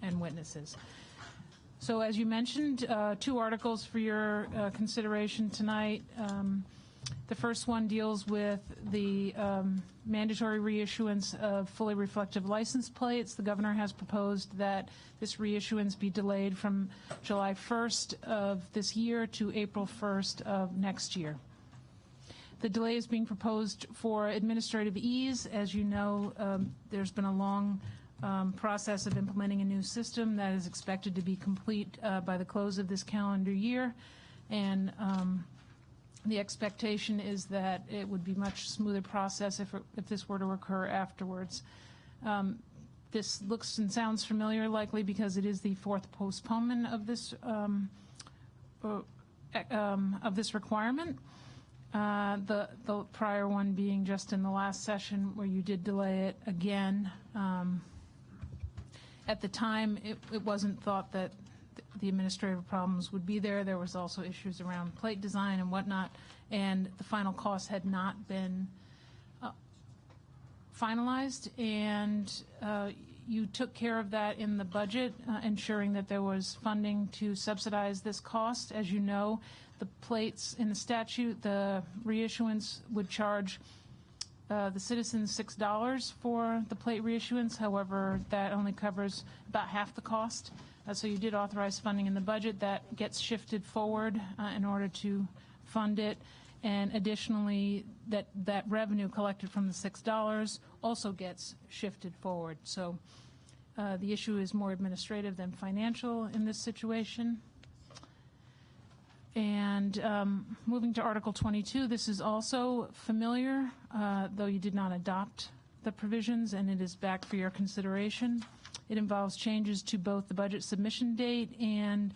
and witnesses. So as you mentioned, 2 articles for your consideration tonight. The first one deals with the mandatory reissuance of fully reflective license plates. The governor has proposed that this reissuance be delayed from July 1st of this year to April 1st of next year. The delay is being proposed for administrative ease. As you know, there's been a long process of implementing a new system that is expected to be complete by the close of this calendar year, and the expectation is that it would be a much smoother process if this were to occur afterwards. This looks and sounds familiar, likely because it is the 4th postponement of this requirement. The prior one being just in the last session where you did delay it again. At the time, it wasn't thought that the administrative problems would be there. There was also issues around plate design and whatnot, and the final cost had not been finalized, and you took care of that in the budget, ensuring that there was funding to subsidize this cost. As you know, the plates in the statute, the reissuance would charge the citizens $6 for the plate reissuance. However, that only covers about half the cost. So you did authorize funding in the budget. That gets shifted forward in order to fund it. And additionally, that revenue collected from the $6 also gets shifted forward. So the issue is more administrative than financial in this situation. And moving to Article 22, this is also familiar, though you did not adopt the provisions, and it is back for your consideration. It involves changes to both the budget submission date and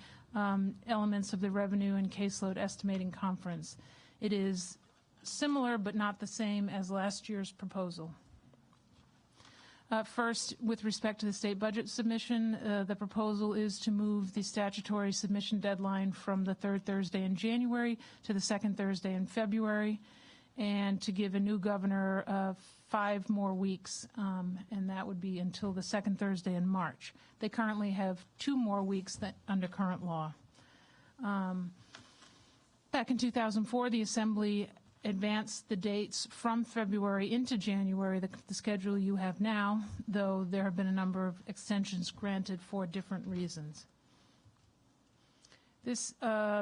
elements of the revenue and caseload estimating conference. It is similar but not the same as last year's proposal. First, with respect to the state budget submission, the proposal is to move the statutory submission deadline from the 3rd Thursday in January to the 2nd Thursday in February, and to give a new governor 5 more weeks, and that would be until the 2nd Thursday in March. They currently have 2 more weeks under current law. Back in 2004, the Assembly advanced the dates from February into January, the schedule you have now, though there have been a number of extensions granted for different reasons. This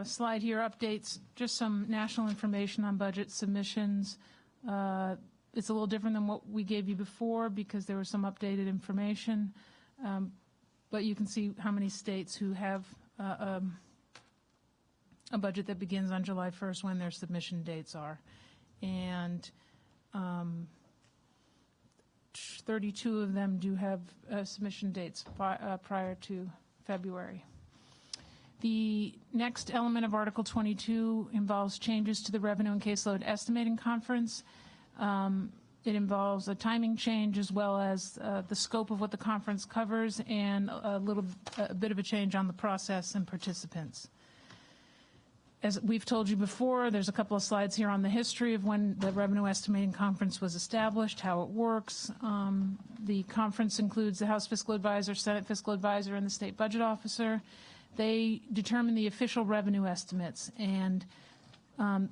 slide here updates just some national information on budget submissions. It's a little different than what we gave you before because there was some updated information, but you can see how many states who have a budget that begins on July 1st when their submission dates are. And 32 of them do have submission dates prior to February. The next element of Article 22 involves changes to the Revenue and Caseload Estimating Conference. It involves a timing change as well as the scope of what the conference covers and a bit of a change on the process and participants. As we've told you before, there's a couple of slides here on the history of when the Revenue Estimating Conference was established, how it works. The conference includes the House Fiscal Advisor, Senate Fiscal Advisor, and the State Budget Officer. They determine the official revenue estimates, and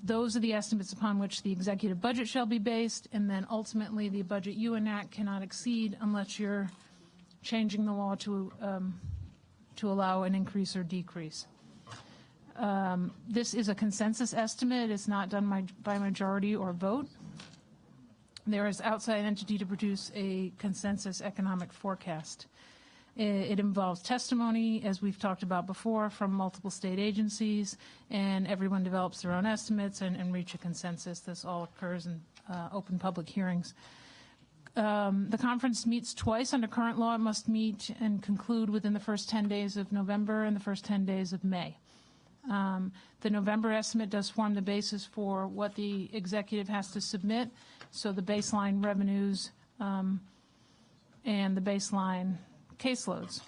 those are the estimates upon which the executive budget shall be based, and then ultimately the budget you enact cannot exceed unless you're changing the law to allow an increase or decrease. This is a consensus estimate. It's not done by majority or vote. There is outside entity to produce a consensus economic forecast. It involves testimony, as we've talked about before, from multiple state agencies, and everyone develops their own estimates and reach a consensus. This all occurs in open public hearings. The conference meets twice under current law. It must meet and conclude within the first 10 days of November and the first 10 days of May. The November estimate does form the basis for what the executive has to submit, so the baseline revenues and the baseline caseloads.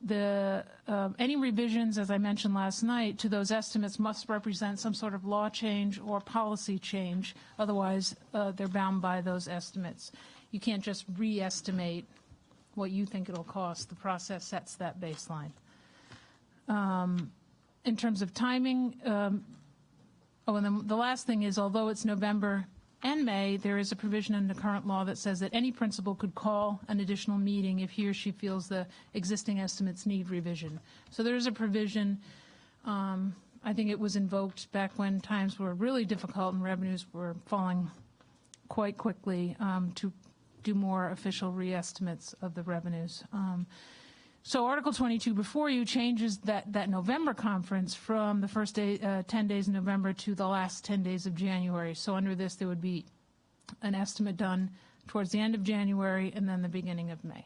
Any revisions, as I mentioned last night, to those estimates must represent some sort of law change or policy change. Otherwise, they're bound by those estimates. You can't just re-estimate what you think it'll cost. The process sets that baseline. In terms of timing, and then the last thing is, although it's November and May, there is a provision in the current law that says that any principal could call an additional meeting if he or she feels the existing estimates need revision. So there is a provision. I think it was invoked back when times were really difficult and revenues were falling quite quickly, to do more official re-estimates of the revenues. So Article 22 before you changes that November conference from the first 10 days in November to the last 10 days of January. So under this, there would be an estimate done towards the end of January and then the beginning of May.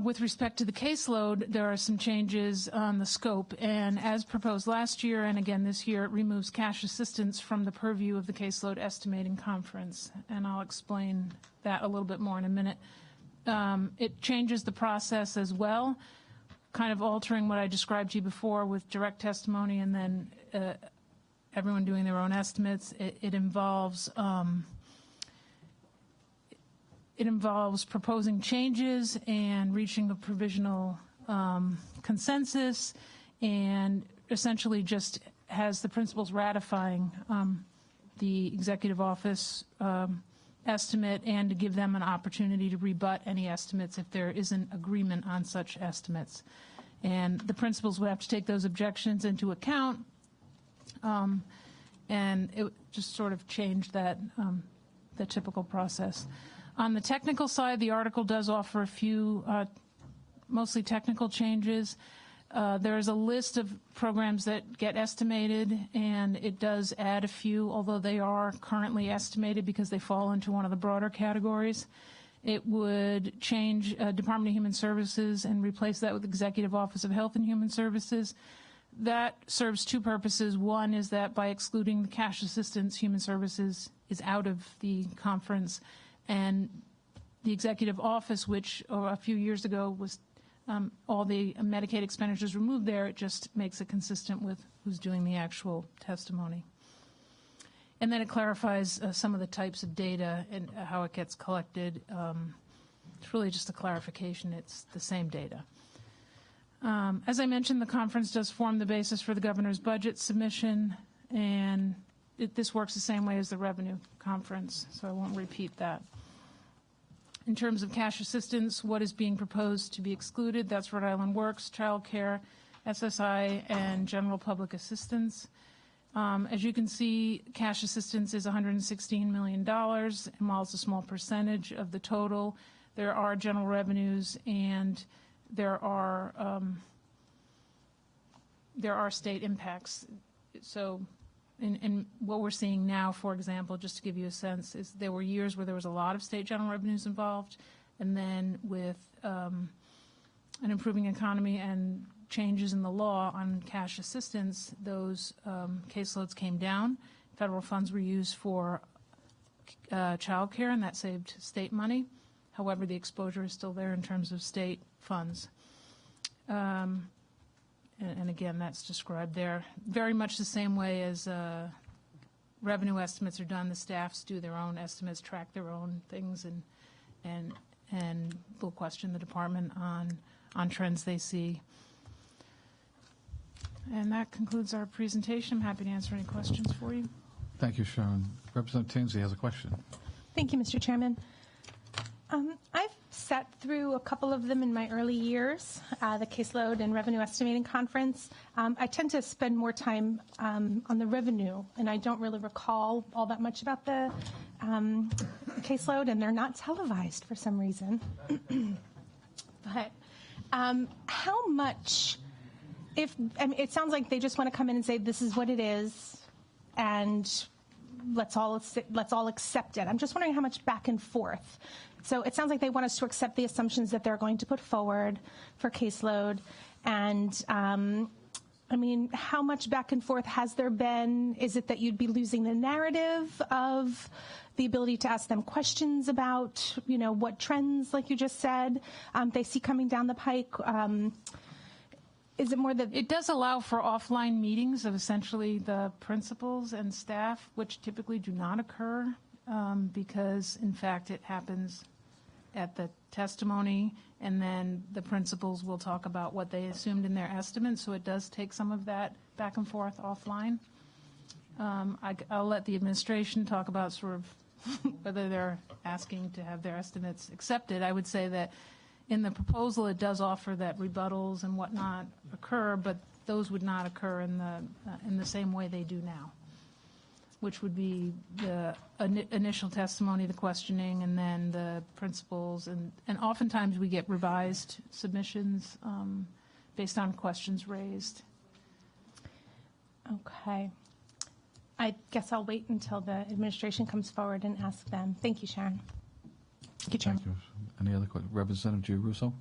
With respect to the caseload, there are some changes on the scope, and as proposed last year and again this year, it removes cash assistance from the purview of the caseload estimating conference, and I'll explain that a little bit more in a minute. It changes the process as well, kind of altering what I described to you before with direct testimony and then everyone doing their own estimates. It involves proposing changes and reaching a provisional consensus, and essentially just has the principals ratifying the executive office estimate, and to give them an opportunity to rebut any estimates if there isn't agreement on such estimates. And the principals would have to take those objections into account, and it just sort of changed that the typical process. On the technical side, the article does offer a few mostly technical changes. There is a list of programs that get estimated, and it does add a few, although they are currently estimated because they fall into one of the broader categories. It would change Department of Human Services and replace that with Executive Office of Health and Human Services. That serves two purposes. One is that by excluding the cash assistance, Human Services is out of the conference, and the Executive Office, which a few years ago was all the Medicaid expenditures removed there, it just makes it consistent with who's doing the actual testimony. And then it clarifies some of the types of data and how it gets collected. It's really just a clarification. It's the same data. As I mentioned, the conference does form the basis for the governor's budget submission, and this works the same way as the revenue conference, so I won't repeat that. In terms of cash assistance, what is being proposed to be excluded? That's Rhode Island Works, child care, SSI, and general public assistance. As you can see, cash assistance is $116 million, and while it's a small percentage of the total, there are general revenues and there are state impacts. So in what we're seeing now, for example, just to give you a sense, is there were years where there was a lot of state general revenues involved, and then with an improving economy and changes in the law on cash assistance, those caseloads came down. Federal funds were used for child care, and that saved state money. However, the exposure is still there in terms of state funds. And again, that's described there. Very much the same way as revenue estimates are done. The staffs do their own estimates, track their own things, and will question the department on trends they see. And that concludes our presentation. I'm happy to answer any questions for you. Thank you, Sharon. Representative Tinsley has a question. Thank you, Mr. Chairman. I've sat through a couple of them in my early years, the Caseload and Revenue Estimating Conference. I tend to spend more time on the revenue, and I don't really recall all that much about the Caseload, and they're not televised for some reason. But how much, it sounds like they just want to come in and say, this is what it is, and let's all accept it. I'm just wondering how much back and forth. So it sounds like they want us to accept the assumptions that they're going to put forward for Caseload. And, I mean, how much back and forth has there been? Is it that you'd be losing the narrative of the ability to ask them questions about, what trends, like you just said, they see coming down the pike? Is it more that it does allow for offline meetings of essentially the principals and staff, which typically do not occur because, in fact, it happens at the testimony, and then the principals will talk about what they assumed in their estimates, so it does take some of that back and forth offline. I'll let the administration talk about sort of whether they're asking to have their estimates accepted. I would say that in the proposal, it does offer that rebuttals and whatnot occur, but those would not occur in the same way they do now, which would be the initial testimony, the questioning, and then the principals. And oftentimes we get revised submissions based on questions raised. Okay. I guess I'll wait until the administration comes forward and ask them. Thank you, Sharon. Thank you, Chairman. Thank you. Any other questions? Representative Giarrusso?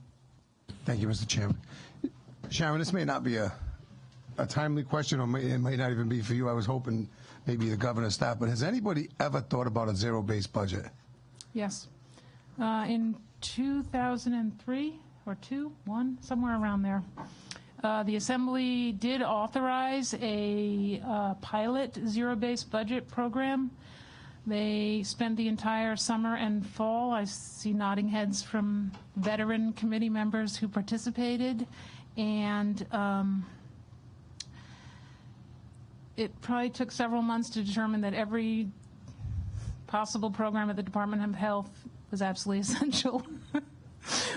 Thank you, Mr. Chairman. Sharon, this may not be a timely question, or it might not even be for you. I was hoping maybe the governor's staff, but has anybody ever thought about a zero-based budget? Yes. In 2003 or 1, somewhere around there, the Assembly did authorize a pilot zero-based budget program. They spent the entire summer and fall. I see nodding heads from veteran committee members who participated, and it probably took several months to determine that every possible program at the Department of Health was absolutely essential.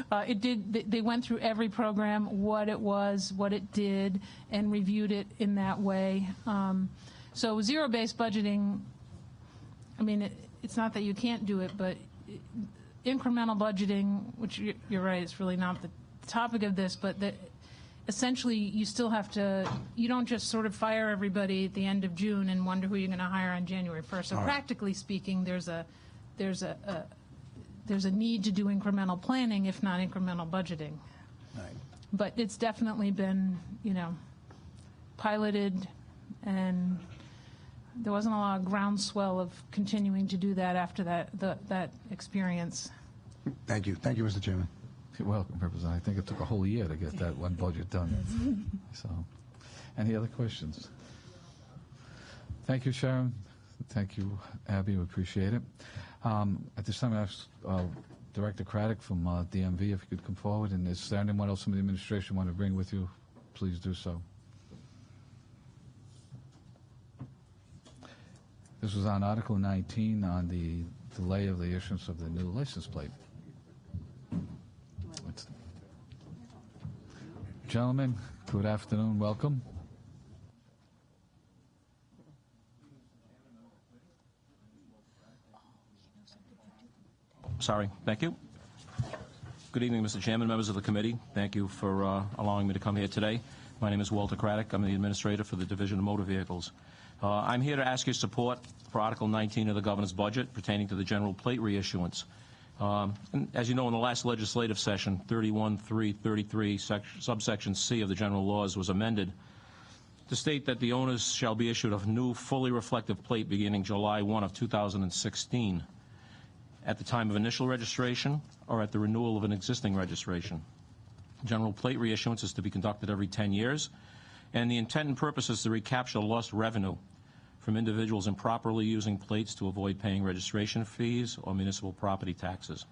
They went through every program, what it was, what it did, and reviewed it in that way. So zero-based budgeting, I mean, it's not that you can't do it, but incremental budgeting, which you're right, it's really not the topic of this, but essentially you still have to, you don't just sort of fire everybody at the end of June and wonder who you're going to hire on January 1st. So practically speaking, there's a need to do incremental planning, if not incremental budgeting. Right. But it's definitely been, piloted, and there wasn't a lot of groundswell of continuing to do that after that experience. Thank you. Thank you, Mr. Chairman. You're welcome, Representative. I think it took a whole year to get that one budget done. So, any other questions? Thank you, Sharon. Thank you, Abby. We appreciate it. At this time, I ask Director Craddock from DMV if you could come forward. And is there anyone else from the administration want to bring with you? Please do so. This was on Article 19 on the delay of the issuance of the new license plate. Gentlemen, good afternoon. Welcome. Sorry. Thank you. Good evening, Mr. Chairman, members of the committee. Thank you for allowing me to come here today. My name is Walter Craddock. I'm the administrator for the Division of Motor Vehicles. I'm here to ask your support for Article 19 of the governor's budget pertaining to the general plate reissuance. And as you know, in the last legislative session, 31.333, subsection C of the general laws was amended to state that the owners shall be issued a new fully reflective plate beginning July 1 of 2016 at the time of initial registration or at the renewal of an existing registration. General plate reissuance is to be conducted every 10 years, and the intent and purpose is to recapture lost revenue from individuals improperly using plates to avoid paying registration fees or municipal property taxes.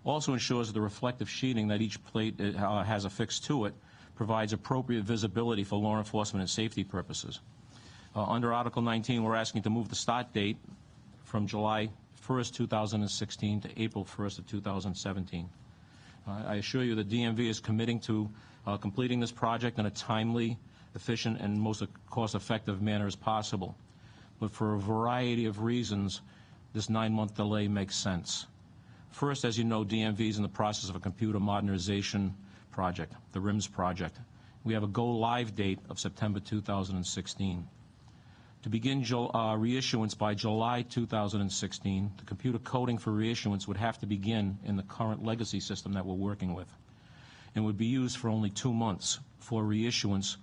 Also ensures that the reflective sheeting that each plate has affixed to it provides appropriate visibility for law enforcement and safety purposes. Under Article 19, we're asking to move the start date from July 1st, 2016 to April 1st of 2017. I assure you the DMV is committing to completing this project in a timely, efficient, and most cost-effective manner as possible. But for a variety of reasons, this 9-month delay makes sense. First, as you know, DMV is in the process of a computer modernization project, the RIMS project. We have a go-live date of September 2016. To begin reissuance by July 2016, the computer coding for reissuance would have to begin in the current legacy system that we're working with and would be used for only 2 months before reissuance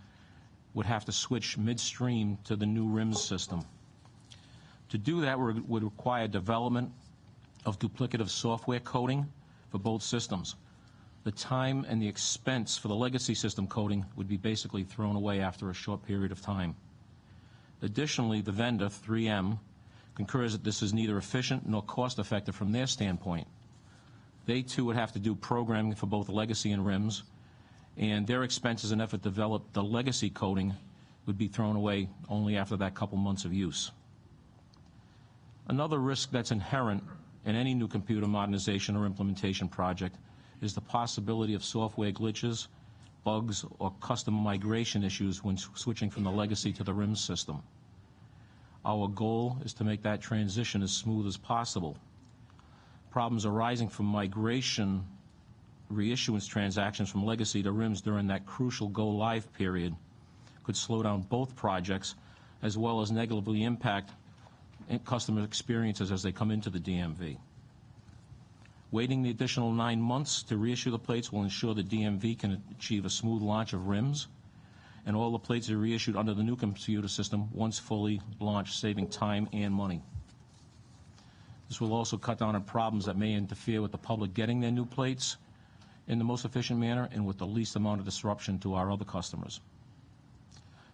would have to switch midstream to the new RIMS system. To do that would require development of duplicative software coding for both systems. The time and the expense for the legacy system coding would be basically thrown away after a short period of time. Additionally, the vendor, 3M, concurs that this is neither efficient nor cost-effective from their standpoint. They too would have to do programming for both legacy and rims, and their expenses in effort to develop the legacy coating would be thrown away only after that couple months of use. Another risk that's inherent in any new computer modernization or implementation project is the possibility of software glitches, bugs, or custom migration issues when switching from the legacy to the RIMS system. Our goal is to make that transition as smooth as possible. Problems arising from migration reissuance transactions from legacy to RIMS during that crucial go-live period could slow down both projects, as well as negatively impact customer experiences as they come into the DMV. Waiting the additional 9 months to reissue the plates will ensure the DMV can achieve a smooth launch of RIMS, and all the plates are reissued under the new computer system once fully launched, saving time and money. This will also cut down on problems that may interfere with the public getting their new plates in the most efficient manner and with the least amount of disruption to our other customers.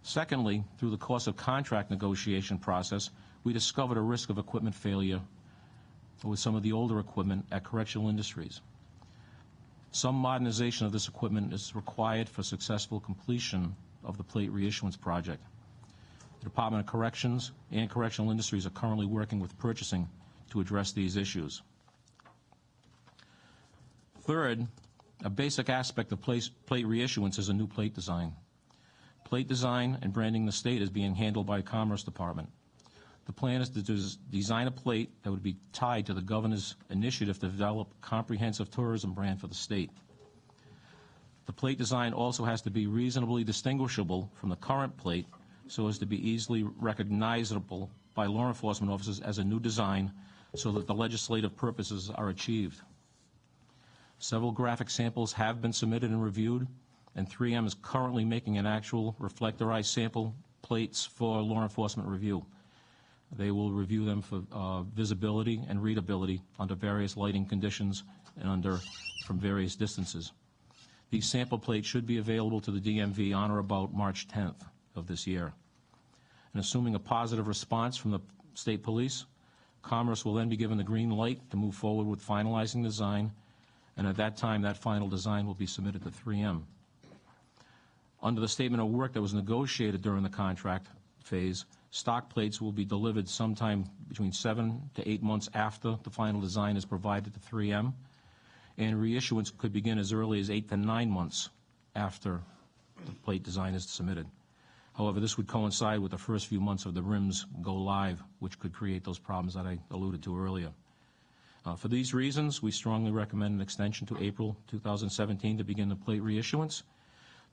Secondly, through the course of contract negotiation process, we discovered a risk of equipment failure with some of the older equipment at Correctional Industries. Some modernization of this equipment is required for successful completion of the plate reissuance project. The Department of Corrections and Correctional Industries are currently working with purchasing to address these issues. Third, a basic aspect of plate reissuance is a new plate design. Plate design and branding in the state is being handled by the Commerce Department. The plan is to design a plate that would be tied to the governor's initiative to develop a comprehensive tourism brand for the state. The plate design also has to be reasonably distinguishable from the current plate so as to be easily recognizable by law enforcement officers as a new design so that the legislative purposes are achieved. Several graphic samples have been submitted and reviewed, and 3M is currently making an actual reflectorized sample plates for law enforcement review. They will review them for visibility and readability under various lighting conditions and from various distances. These sample plates should be available to the DMV on or about March 10th of this year. And assuming a positive response from the state police, Commerce will then be given the green light to move forward with finalizing design, and at that time that final design will be submitted to 3M. Under the statement of work that was negotiated during the contract phase, stock plates will be delivered sometime between 7 to 8 months after the final design is provided to 3M, and reissuance could begin as early as 8 to 9 months after the plate design is submitted. However, this would coincide with the first few months of the RIMS go live, which could create those problems that I alluded to earlier. For these reasons, we strongly recommend an extension to April 2017 to begin the plate reissuance.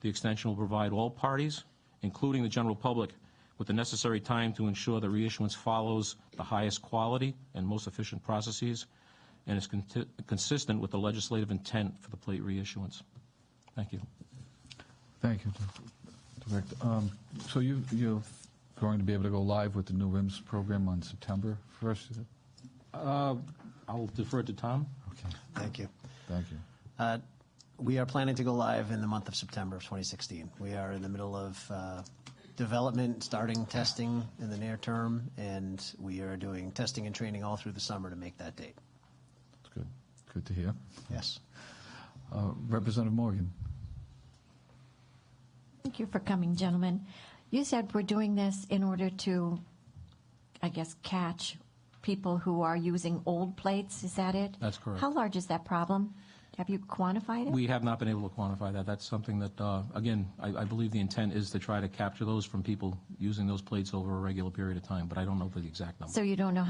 The extension will provide all parties, including the general public, with the necessary time to ensure that reissuance follows the highest quality and most efficient processes and is consistent with the legislative intent for the plate reissuance. Thank you. Thank you, Director. So you're going to be able to go live with the new RIMS program on September 1st? Is it? I'll defer to Tom. Okay. Thank you. Thank you. We are planning to go live in the month of September of 2016. We are in the middle of development, starting testing in the near term, and we are doing testing and training all through the summer to make that date. That's good. Good to hear. Yes. Representative Morgan. Thank you for coming, gentlemen. You said we're doing this in order to, I guess, catch people who are using old plates. Is that it? That's correct. How large is that problem? Have you quantified it? We have not been able to quantify that. That's something that, again, I believe the intent is to try to capture those from people using those plates over a regular period of time, but I don't know the exact number. So you don't know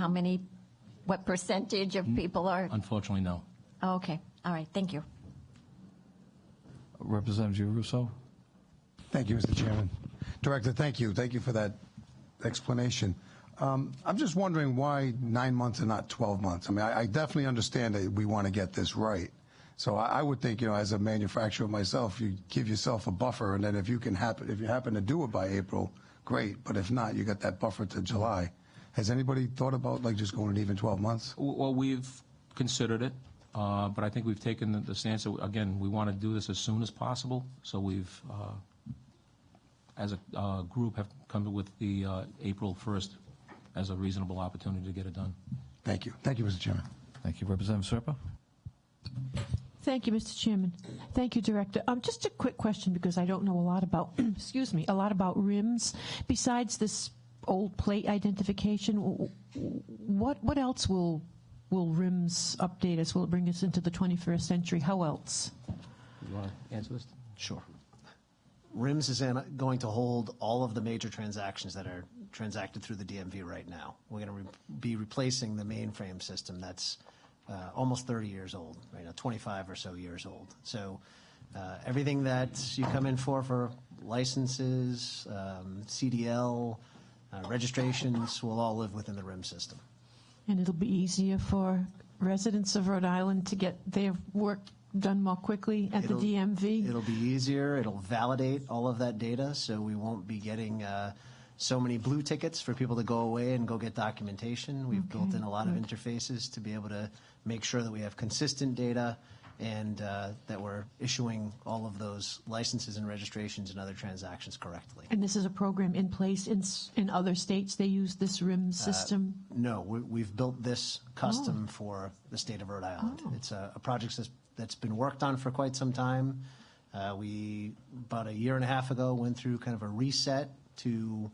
what percentage of people are? Unfortunately, no. Oh, okay. All right. Thank you. Representative Russo. Thank you, Mr. Chairman. Director, thank you. Thank you for that explanation. I'm just wondering why 9 months and not 12 months. I mean, I definitely understand that we want to get this right. So I would think, as a manufacturer myself, you give yourself a buffer, and then if you happen to do it by April, great. But if not, you got that buffer to July. Has anybody thought about just going even 12 months? Well, we've considered it, but I think we've taken the stance that, again, we want to do this as soon as possible. So we've, as a group, have come with the April 1st as a reasonable opportunity to get it done. Thank you. Thank you, Mr. Chairman. Thank you. Representative Serpa. Thank you, Mr. Chairman. Thank you, Director. Just a quick question, because I don't know a lot about, excuse me, a lot about RIMS. Besides this old plate identification, what else will RIMS update us? Will it bring us into the 21st century? How else? You want to answer this? Sure. RIMS is going to hold all of the major transactions that are transacted through the DMV right now. We're going to be replacing the mainframe system that's almost 30 years old, right now 25 or so years old. So everything that you come in for licenses, CDL, registrations will all live within the RIMS system. And it'll be easier for residents of Rhode Island to get their work done more quickly at the DMV? It'll be easier. It'll validate all of that data, so we won't be getting so many blue tickets for people to go away and go get documentation. We've built in a lot of interfaces to be able to make sure that we have consistent data and that we're issuing all of those licenses and registrations and other transactions correctly. And this is a program in place in other states? They use this RIMS system? No, we've built this custom for the state of Rhode Island. It's a project that's been worked on for quite some time. We, about a year and a half ago, went through kind of a reset to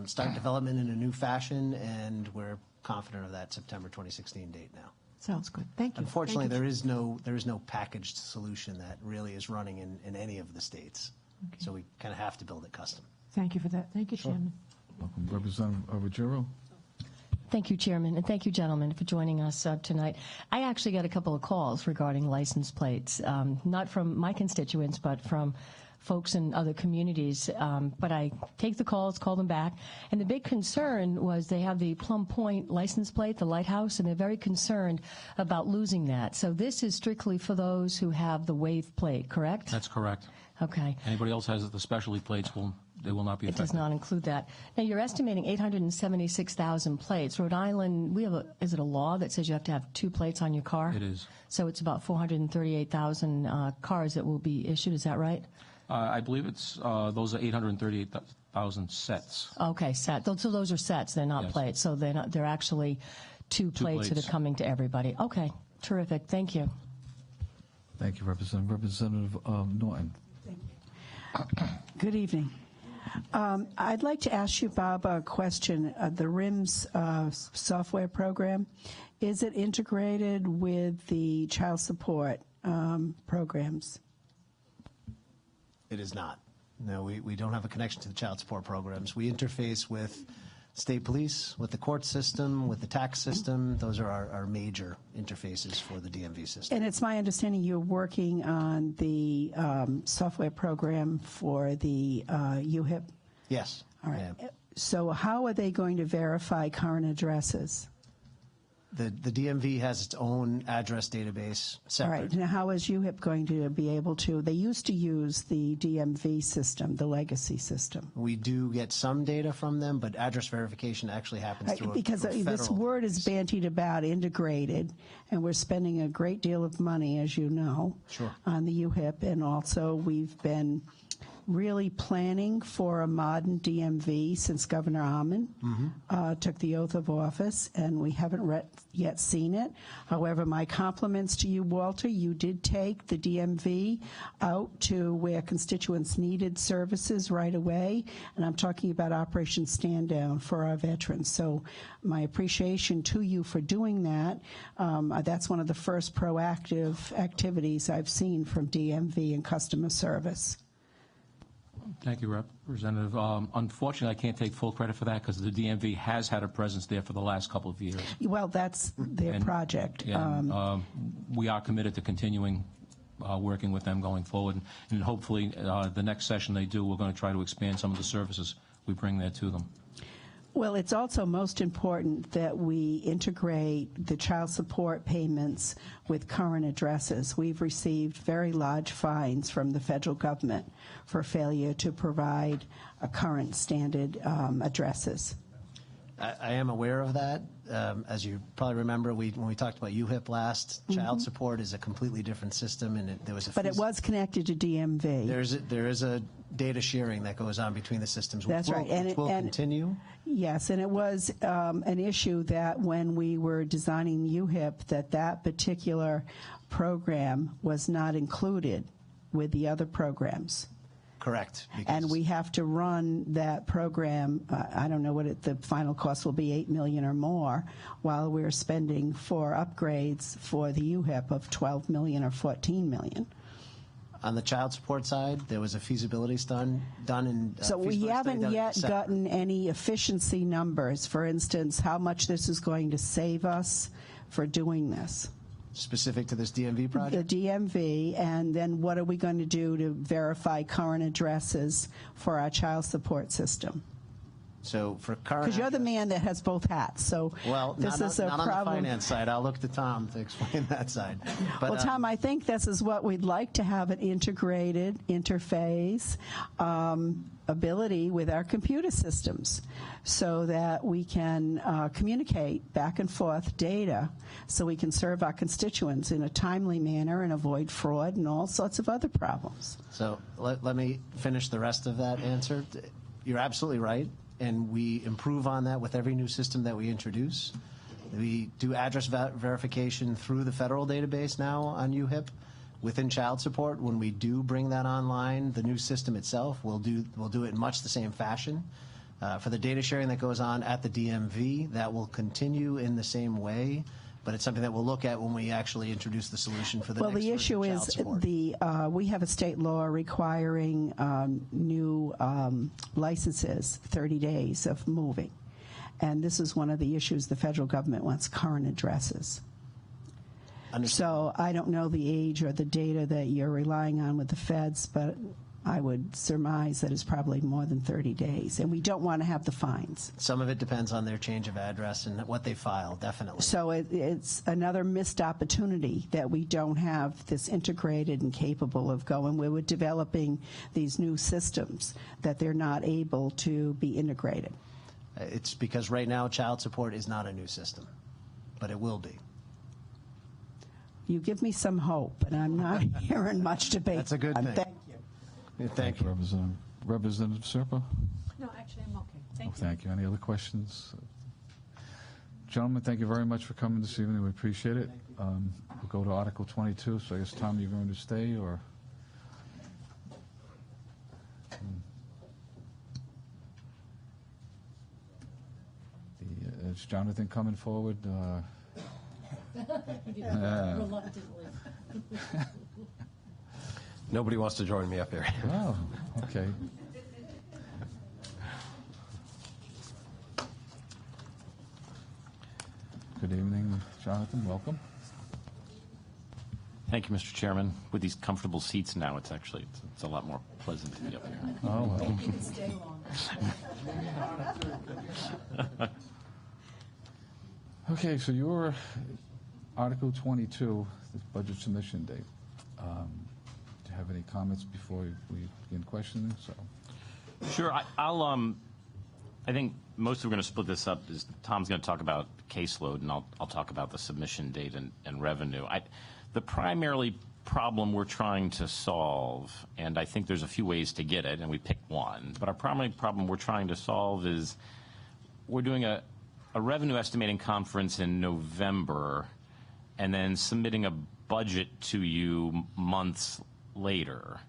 start development in a new fashion, and we're confident of that September 2016 date now. Sounds good. Thank you. Unfortunately, there is no packaged solution that really is running in any of the states. Okay. So we kind of have to build it custom. Thank you for that. Thank you, Chairman. Welcome, Representative Ruggiero. Thank you, Chairman, and thank you, gentlemen, for joining us tonight. I actually got a couple of calls regarding license plates, not from my constituents, but from folks in other communities. But I take the calls, call them back, and the big concern was they have the Plum Point license plate, the lighthouse, and they're very concerned about losing that. So this is strictly for those who have the wave plate, correct? That's correct. Okay. Anybody else has the specialty plates, they will not be affected. It does not include that. Now, you're estimating 876,000 plates. Rhode Island, is it a law that says you have to have 2 plates on your car? It is. So it's about 438,000 cars that will be issued. Is that right? I believe it's those are 838,000 sets. Okay, set. So those are sets. They're not plates. So they're actually two plates that are coming to everybody. Okay, terrific. Thank you. Thank you, Representative. Representative Norton. Good evening. I'd like to ask you, Bob, a question. The RIMS software program, is it integrated with the child support programs? It is not. No, we don't have a connection to the child support programs. We interface with state police, with the court system, with the tax system. Those are our major interfaces for the DMV system. And it's my understanding you're working on the software program for the UHIP? Yes. All right. So how are they going to verify current addresses? The DMV has its own address database separate. All right. Now, how is UHIP going to be able to? They used to use the DMV system, the legacy system. We do get some data from them, but address verification actually happens through because this word is bandied about integrated, and we're spending a great deal of money, as you know, on the UHIP, and also we've been really planning for a modern DMV since Governor Ahman took the oath of office, and we haven't yet seen it. However, my compliments to you, Walter. You did take the DMV out to where constituents needed services right away, and I'm talking about Operation Stand Down for our veterans. So my appreciation to you for doing that. That's one of the first proactive activities I've seen from DMV and customer service. Thank you, Representative. Unfortunately, I can't take full credit for that because the DMV has had a presence there for the last couple of years. Well, that's their project. And, we are committed to continuing working with them going forward. And hopefully, the next session they do, we're going to try to expand some of the services we bring there to them. Well, it's also most important that we integrate the child support payments with current addresses. We've received very large fines from the federal government for failure to provide current standard addresses. I am aware of that. As you probably remember, when we talked about UHIP last, child support is a completely different system, and there was a. But it was connected to DMV. There is a data sharing that goes on between the systems. That's right, and it will continue. Yes, and it was an issue that when we were designing UHIP, that particular program was not included with the other programs. Correct. And we have to run that program, I don't know what the final cost will be, $8 million or more, while we're spending for upgrades for the UHIP of $12 million or $14 million. On the child support side, there was a feasibility done in. So we haven't yet gotten any efficiency numbers. For instance, how much this is going to save us for doing this. Specific to this DMV project? The DMV, and then what are we going to do to verify current addresses for our child support system? So for current, because you're the man that has both hats. So this is a not problem. On the finance side. I'll look to Tom to explain that side. But, well, Tom, I think this is what we'd like to have an integrated interface ability with our computer systems, so that we can communicate back and forth data, so we can serve our constituents in a timely manner and avoid fraud and all sorts of other problems. So let me finish the rest of that answer. You're absolutely right. And we improve on that with every new system that we introduce. We do address verification through the federal database now on UHIP within child support. When we do bring that online, the new system itself, we'll do it in much the same fashion. For the data sharing that goes on at the DMV, that will continue in the same way. But it's something that we'll look at when we actually introduce the solution for the next the issue is we have a state law requiring new licenses, 30 days of moving. And this is one of the issues the federal government wants, current addresses. So I don't know the age or the data that you're relying on with the feds, but I would surmise that it's probably more than 30 days. And we don't want to have the fines. Some of it depends on their change of address and what they file, definitely. So it's another missed opportunity that we don't have this integrated and capable of going. We're developing these new systems that they're not able to be integrated. It's because right now child support is not a new system, but it will be. You give me some hope, and I'm not hearing much debate. That's a good thing. Thank you. Thank you, Representative Serpa. No, actually, I'm okay. Thank you. Thank you. Any other questions? Gentlemen, thank you very much for coming this evening. We appreciate it. We'll go to Article 22. So I guess, Tom, you're going to stay, or? Is Jonathan coming forward? Reluctantly. Nobody wants to join me up here. Oh, okay. Good evening, Jonathan. Welcome. Thank you, Mr. Chairman. With these comfortable seats now, it's a lot more pleasant to be up here. Oh, well. You can stay longer. Okay, so your Article 22, the budget submission date. Do you have any comments before we begin questioning? So, sure. I think most of we're going to split this up. Is Tom's going to talk about caseload, and I'll talk about the submission date and revenue. The primarily problem we're trying to solve, and I think there's a few ways to get it, and we picked one. But our primary problem we're trying to solve is we're doing a revenue estimating conference in November, and then submitting a budget to you months later.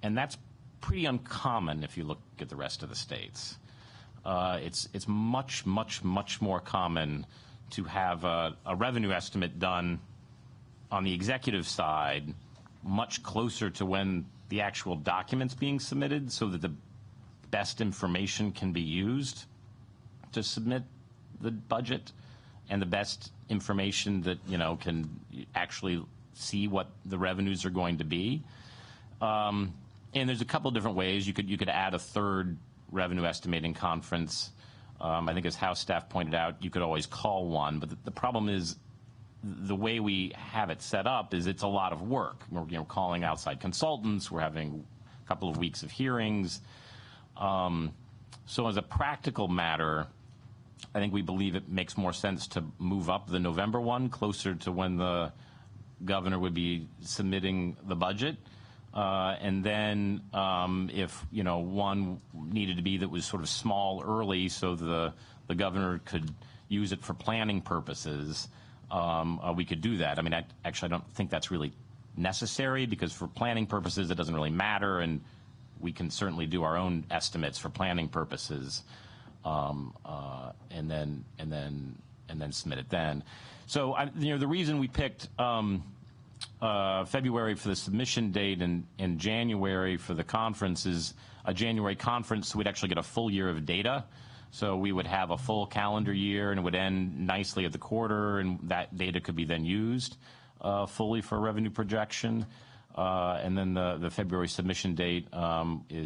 And that's pretty uncommon if you look at the rest of the states. It's much, much, much more common to have a revenue estimate done on the executive side much closer to when the actual document's being submitted, so that the best information can be used to submit the budget, and the best information that can actually see what the revenues are going to be. And there's a couple of different ways you could add a third revenue estimating conference. I think, as House staff pointed out, you could always call one, but the problem is the way we have it set up is it's a lot of work. We're calling outside consultants. We're having a couple of weeks of hearings. So as a practical matter, I think we believe it makes more sense to move up the November one closer to when the governor would be submitting the budget. And then if, one needed to be that was sort of small early so the governor could use it for planning purposes, we could do that. I mean, I don't think that's really necessary, because for planning purposes it doesn't really matter, and we can certainly do our own estimates for planning purposes, and then submit it then. So the reason we picked February for the submission date and January for the conference is a January conference, so we'd actually get a full year of data. So we would have a full calendar year, and it would end nicely at the quarter, and that data could be then used fully for revenue projection. And then the February submission date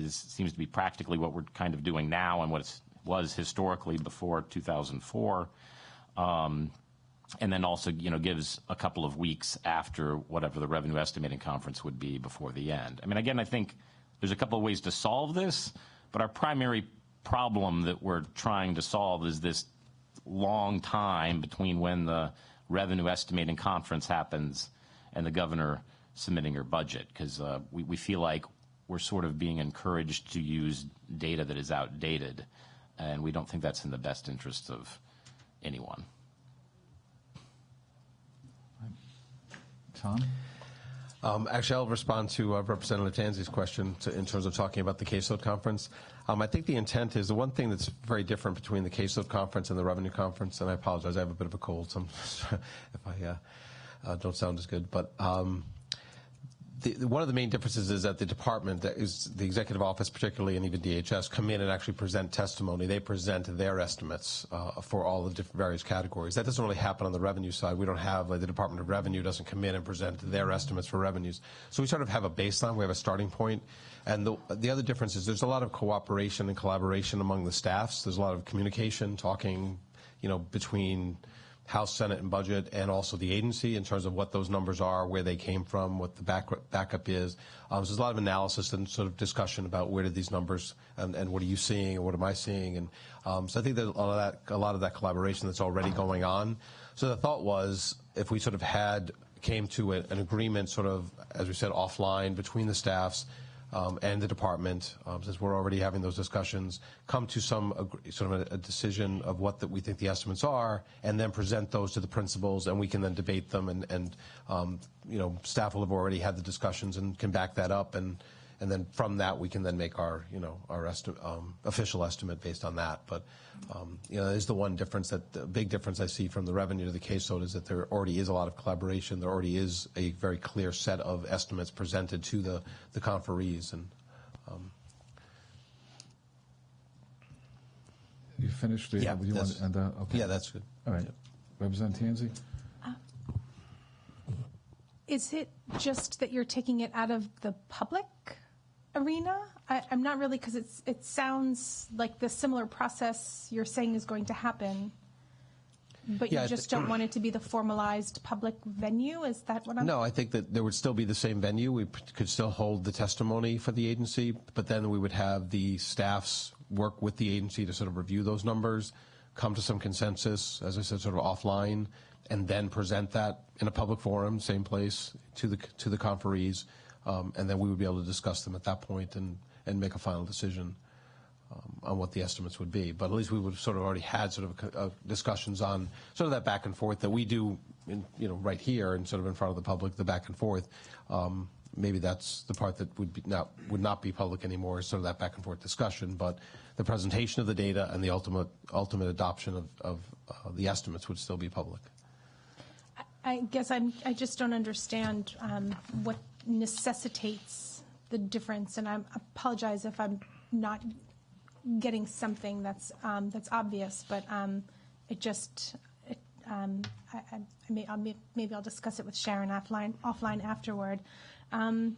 seems to be practically what we're kind of doing now and what it was historically before 2004. And then also, gives a couple of weeks after whatever the revenue estimating conference would be before the end. I mean, again, I think there's a couple of ways to solve this, but our primary problem that we're trying to solve is this long time between when the revenue estimating conference happens and the governor submitting her budget, because we feel like we're sort of being encouraged to use data that is outdated, and we don't think that's in the best interest of anyone. Tom? Actually, I'll respond to Representative Tanzi's question in terms of talking about the Caseload Conference. I think the intent is the one thing that's very different between the Caseload Conference and the Revenue Conference, and I apologize, I have a bit of a cold, so if I don't sound as good, but one of the main differences is that the department, that is the executive office particularly, and even DHS, come in and actually present testimony. They present their estimates for all the different various categories. That doesn't really happen on the revenue side. We don't have, the Department of Revenue doesn't come in and present their estimates for revenues. So we sort of have a baseline. We have a starting point. And the other difference is there's a lot of cooperation and collaboration among the staffs. There's a lot of communication, talking, between House, Senate, and Budget, and also the agency in terms of what those numbers are, where they came from, what the backup is. So there's a lot of analysis and sort of discussion about where did these numbers and what are you seeing and what am I seeing. And so I think there's a lot of that collaboration that's already going on. So the thought was if we sort of came to an agreement sort of, as we said, offline between the staffs, and the department, since we're already having those discussions, come to some sort of a decision of what we think the estimates are, and then present those to the principals, and we can then debate them, and staff will have already had the discussions and can back that up, and then from that we can then make our official estimate based on that. But is the one difference, the big difference I see from the revenue to the caseload is that there already is a lot of collaboration. There already is a very clear set of estimates presented to the conferees. And you finished? Yeah, okay. Yeah, that's good. All right. Representative Tanzi? Is it just that you're taking it out of the public arena? I'm not really, because it sounds like the similar process you're saying is going to happen, but you just don't want it to be the formalized public venue? Is that what I'm... No, I think that there would still be the same venue. We could still hold the testimony for the agency, but then we would have the staffs work with the agency to sort of review those numbers, come to some consensus, as I said, sort of offline, and then present that in a public forum, same place, to the conferees, and then we would be able to discuss them at that point and make a final decision on what the estimates would be. But at least we would have sort of already had sort of discussions on sort of that back and forth that we do, right here and sort of in front of the public, the back and forth. Maybe that's the part that would not be public anymore, is sort of that back and forth discussion. But the presentation of the data and the ultimate adoption of the estimates would still be public. I guess I just don't understand what necessitates the difference, and I apologize if I'm not getting something that's obvious, but maybe I'll discuss it with Sharon offline afterward. And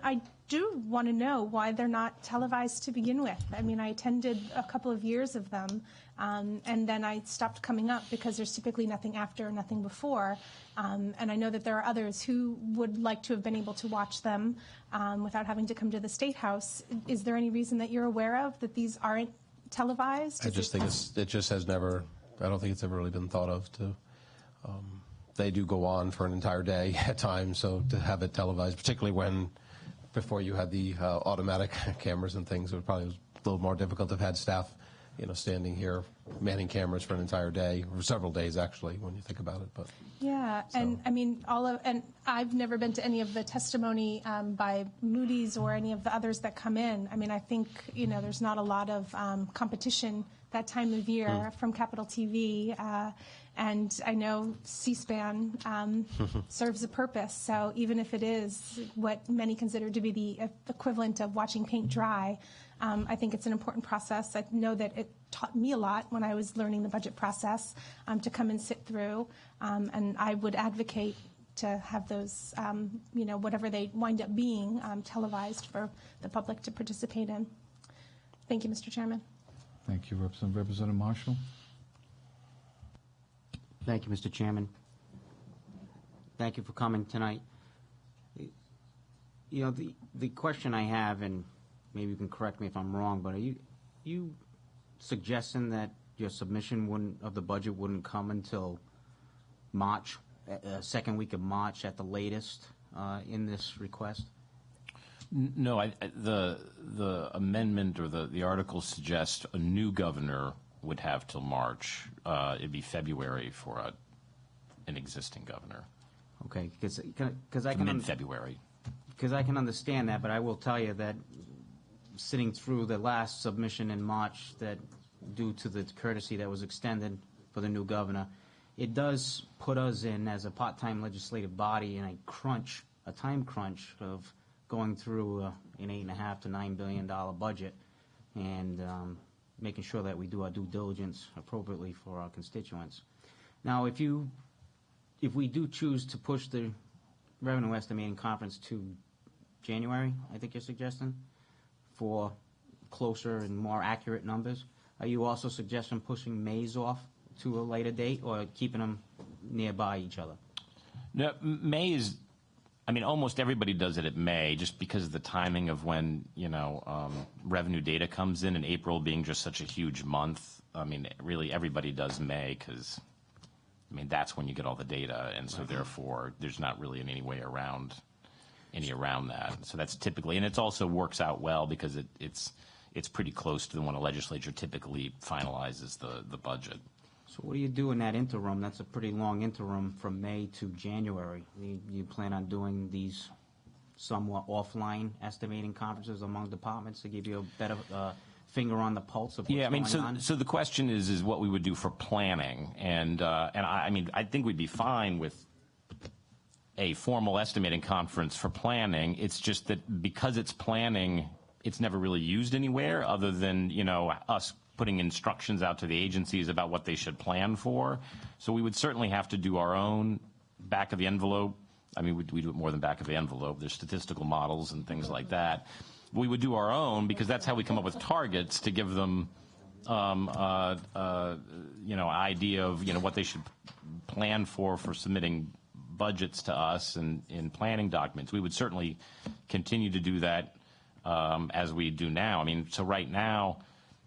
I do want to know why they're not televised to begin with. I mean, I attended a couple of years of them, and then I stopped coming up because there's typically nothing after, nothing before. And I know that there are others who would like to have been able to watch them without having to come to the State House. Is there any reason that you're aware of that these aren't televised? I just think it just has never, I don't think it's ever really been thought of to, they do go on for an entire day at times, so to have it televised, particularly when, before you had the automatic cameras and things, it would probably was a little more difficult to have had staff, standing here manning cameras for an entire day, or several days actually, when you think about it. But yeah, so. And I mean, and I've never been to any of the testimony by Moody's or any of the others that come in. I mean, I think there's not a lot of competition that time of year from Capital TV. And I know C-SPAN serves a purpose. So even if it is what many consider to be the equivalent of watching paint dry, I think it's an important process. I know that it taught me a lot when I was learning the budget process to come and sit through. And I would advocate to have those, whatever they wind up being, televised for the public to participate in. Thank you, Mr. Chairman. Thank you, Representative Marshall. Thank you, Mr. Chairman. Thank you for coming tonight. The question I have, and maybe you can correct me if I'm wrong, but are you suggesting that your submission of the budget wouldn't come until March, second week of March at the latest, in this request? No, the amendment or the article suggests a new governor would have till March. It'd be February for an existing governor. Okay, because I can mid-February. Because I can understand that, but I will tell you that sitting through the last submission in March, that due to the courtesy that was extended for the new governor, it does put us in as a part-time legislative body in a time crunch of going through an $8.5 to $9 billion budget and making sure that we do our due diligence appropriately for our constituents. Now, if we do choose to push the revenue estimating conference to January, I think you're suggesting, for closer and more accurate numbers, are you also suggesting pushing May's off to a later date or keeping them nearby each other? No, May is, almost everybody does it at May just because of the timing of when, revenue data comes in, and April being just such a huge month. Really everybody does May because, that's when you get all the data, and so therefore there's not really any way around that. So that's typically, and it also works out well because it's pretty close to when a legislature typically finalizes the budget. So what do you do in that interim? That's a pretty long interim from May to January. You plan on doing these somewhat offline estimating conferences among departments to give you a better finger on the pulse of what's going on? So the question is what we would do for planning, and I think we'd be fine with a formal estimating conference for planning. It's just that because it's planning, it's never really used anywhere other than us putting instructions out to the agencies about what they should plan for. So we would certainly have to do our own back of the envelope. We do it more than back of the envelope. There's statistical models and things like that. We would do our own because that's how we come up with targets to give them, idea of what they should plan for submitting budgets to us and in planning documents. We would certainly continue to do that as we do now. So right now,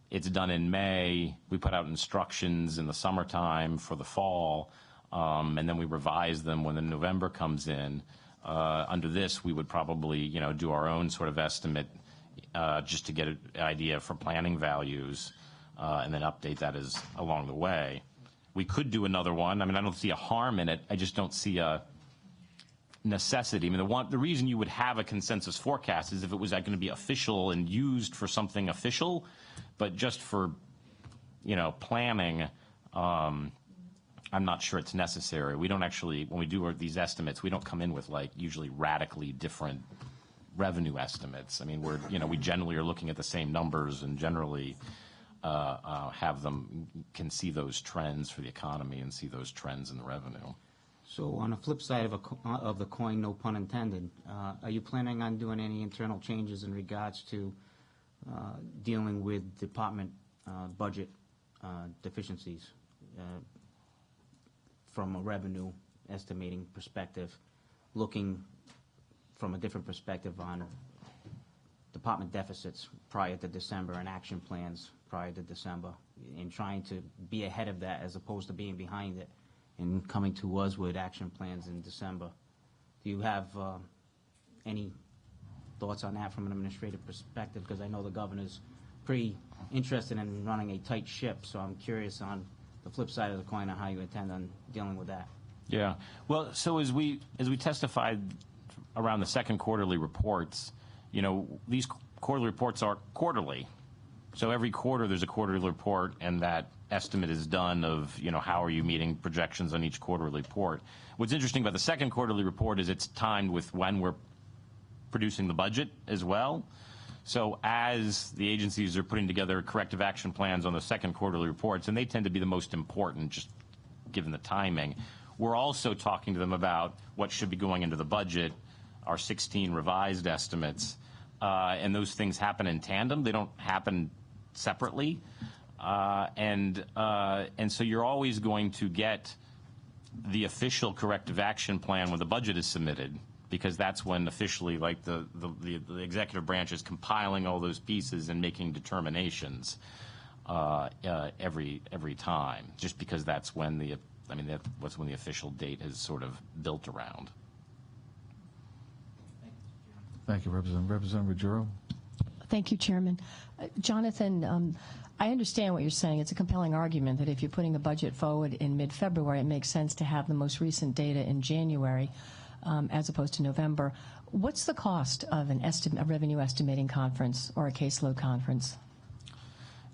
it's done in May. We put out instructions in the summertime for the fall, and then we revise them when the November comes in. Under this, we would probably, do our own sort of estimate just to get an idea for planning values, and then update that as along the way. We could do another one. I don't see a harm in it. I just don't see a necessity. The reason you would have a consensus forecast is if it was going to be official and used for something official, but just for, planning, I'm not sure it's necessary. We don't actually, when we do these estimates, we don't come in with usually radically different revenue estimates. We generally are looking at the same numbers and generally can see those trends for the economy and see those trends in the revenue. So on the flip side of the coin, no pun intended, are you planning on doing any internal changes in regards to dealing with department budget deficiencies from a revenue estimating perspective, looking from a different perspective on department deficits prior to December and action plans prior to December, in trying to be ahead of that as opposed to being behind it and coming to us with action plans in December. Do you have any thoughts on that from an administrative perspective? Because I know the governor's pretty interested in running a tight ship, so I'm curious on the flip side of the coin on how you intend on dealing with that. Yeah. Well, so as we testified around the second quarterly reports, these quarterly reports are quarterly. So every quarter there's a quarterly report, and that estimate is done of, how are you meeting projections on each quarterly report. What's interesting about the second quarterly report is it's timed with when we're producing the budget as well. So as the agencies are putting together corrective action plans on the second quarterly reports, and they tend to be the most important just given the timing, we're also talking to them about what should be going into the budget, our 16 revised estimates, and those things happen in tandem. They don't happen separately. And so you're always going to get the official corrective action plan when the budget is submitted, because that's when officially, like, the executive branch is compiling all those pieces and making determinations every time, just because that's when that's when the official date is sort of built around. Thank you, Representative. Representative Ruggiero? Thank you, Chairman. Jonathan, I understand what you're saying. It's a compelling argument that if you're putting the budget forward in mid-February, it makes sense to have the most recent data in January as opposed to November. What's the cost of a revenue estimating conference or a caseload conference?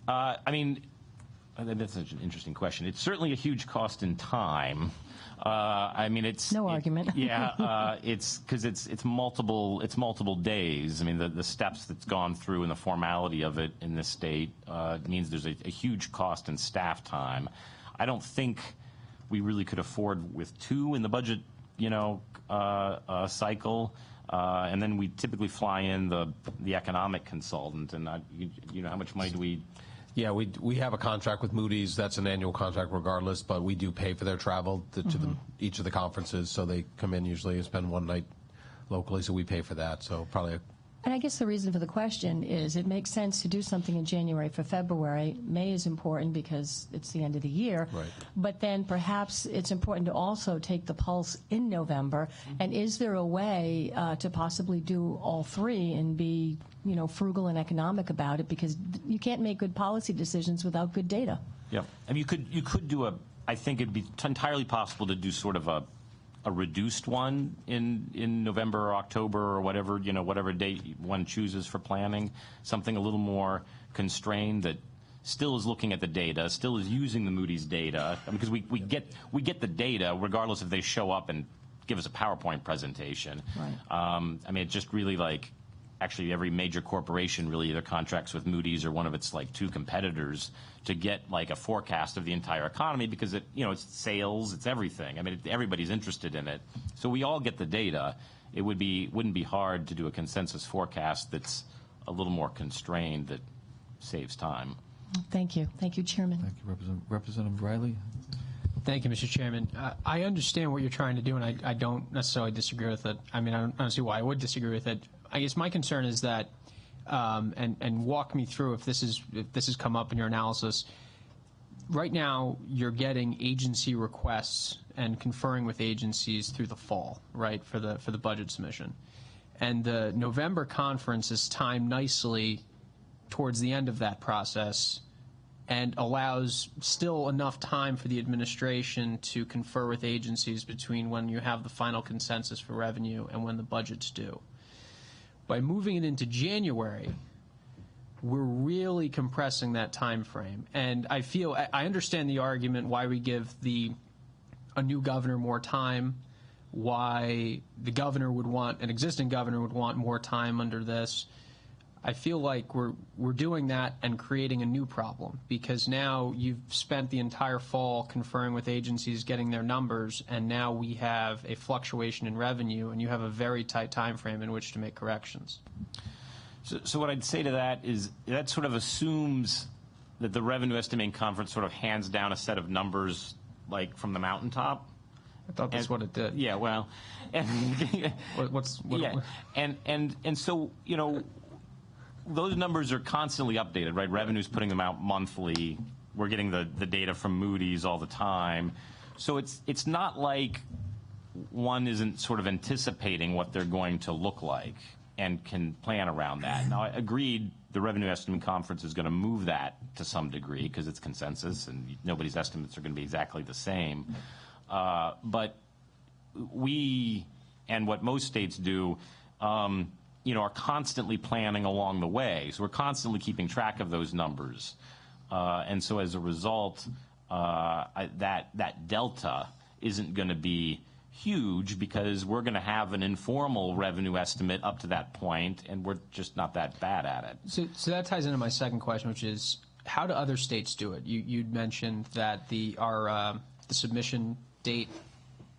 That's such an interesting question. It's certainly a huge cost in time. It's no argument. Yeah, it's because it's multiple days. The steps that's gone through and the formality of it in this state means there's a huge cost in staff time. I don't think we really could afford with two in the budget, cycle. And then we typically fly in the economic consultant, and how much money do we? Yeah, we have a contract with Moody's. That's an annual contract regardless, but we do pay for their travel to each of the conferences. So they come in usually and spend one night locally, so we pay for that. So probably. And I guess the reason for the question is it makes sense to do something in January for February. May is important because it's the end of the year. Right. But then perhaps it's important to also take the pulse in November. And is there a way to possibly do all three and be, frugal and economic about it? Because you can't make good policy decisions without good data. Yeah. And you could do I think it'd be entirely possible to do sort of a reduced one in November or October or whatever date one chooses for planning, something a little more constrained that still is looking at the data, still is using the Moody's data, because we get the data regardless if they show up and give us a PowerPoint presentation. Right. It's just really like actually every major corporation really either contracts with Moody's or one of its two competitors to get a forecast of the entire economy, because it's sales, it's everything. Everybody's interested in it. So we all get the data. It wouldn't be hard to do a consensus forecast that's a little more constrained that saves time. Thank you. Thank you, Chairman. Thank you, Representative Riley. Thank you, Mr. Chairman. I understand what you're trying to do, and I don't necessarily disagree with it. I don't see why I would disagree with it. I guess my concern is that, and walk me through if this has come up in your analysis. Right now, you're getting agency requests and conferring with agencies through the fall, right, for the budget submission, and the November conference is timed nicely towards the end of that process, and allows still enough time for the administration to confer with agencies between when you have the final consensus for revenue and when the budget's due. By moving it into January, we're really compressing that time frame. And I understand the argument why we give a new governor more time, why an existing governor would want more time under this. I feel like we're doing that and creating a new problem, because now you've spent the entire fall conferring with agencies, getting their numbers, and now we have a fluctuation in revenue, and you have a very tight time frame in which to make corrections. So what I'd say to that is that sort of assumes that the revenue estimating conference sort of hands down a set of numbers from the mountaintop. I thought that's what it did. Yeah, well, and so those numbers are constantly updated, right? Revenue's putting them out monthly. We're getting the data from Moody's all the time. So it's not like one isn't sort of anticipating what they're going to look like and can plan around that. Now, I agreed the Revenue Estimate Conference is going to move that to some degree because it's consensus and nobody's estimates are going to be exactly the same. But we, and what most states do, are constantly planning along the way. So we're constantly keeping track of those numbers. And so as a result, that delta isn't going to be huge because we're going to have an informal revenue estimate up to that point, and we're just not that bad at it. So that ties into my second question, which is, how do other states do it? You'd mentioned that the submission date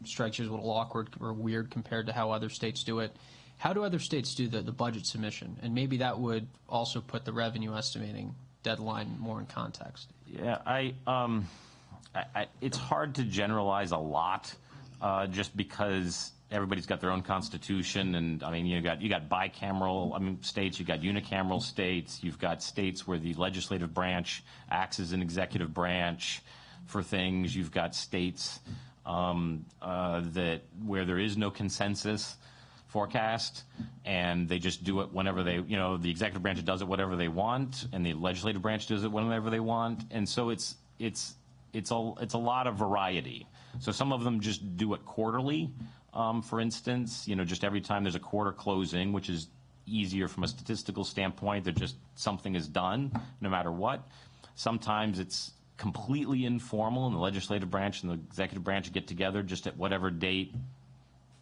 strikes you as a little awkward or weird compared to how other states do it. How do other states do the budget submission? And maybe that would also put the revenue estimating deadline more in context. Yeah, it's hard to generalize a lot just because everybody's got their own constitution, and I mean you got bicameral states, you got unicameral states, you've got states where the legislative branch acts as an executive branch for things. You've got states that where there is no consensus forecast, and they just do it whenever they, the executive branch does it whatever they want, and the legislative branch does it whenever they want, and so it's a lot of variety. So some of them just do it quarterly, for instance, just every time there's a quarter closing, which is easier from a statistical standpoint. That just something is done no matter what. Sometimes it's completely informal, and the legislative branch and the executive branch get together just at whatever date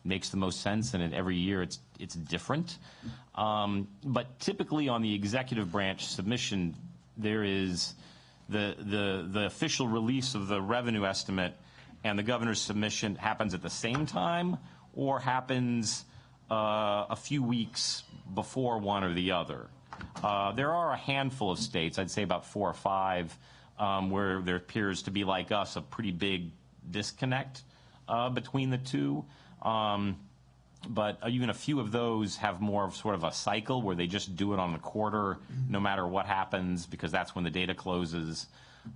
makes the most sense, and every year it's different. But typically on the executive branch submission, there is the official release of the revenue estimate and the governor's submission happens at the same time or happens a few weeks before one or the other. There are a handful of states, I'd say about 4 or 5, where there appears to be, like us, a pretty big disconnect between the two. But even a few of those have more of sort of a cycle where they just do it on the quarter no matter what happens because that's when the data closes.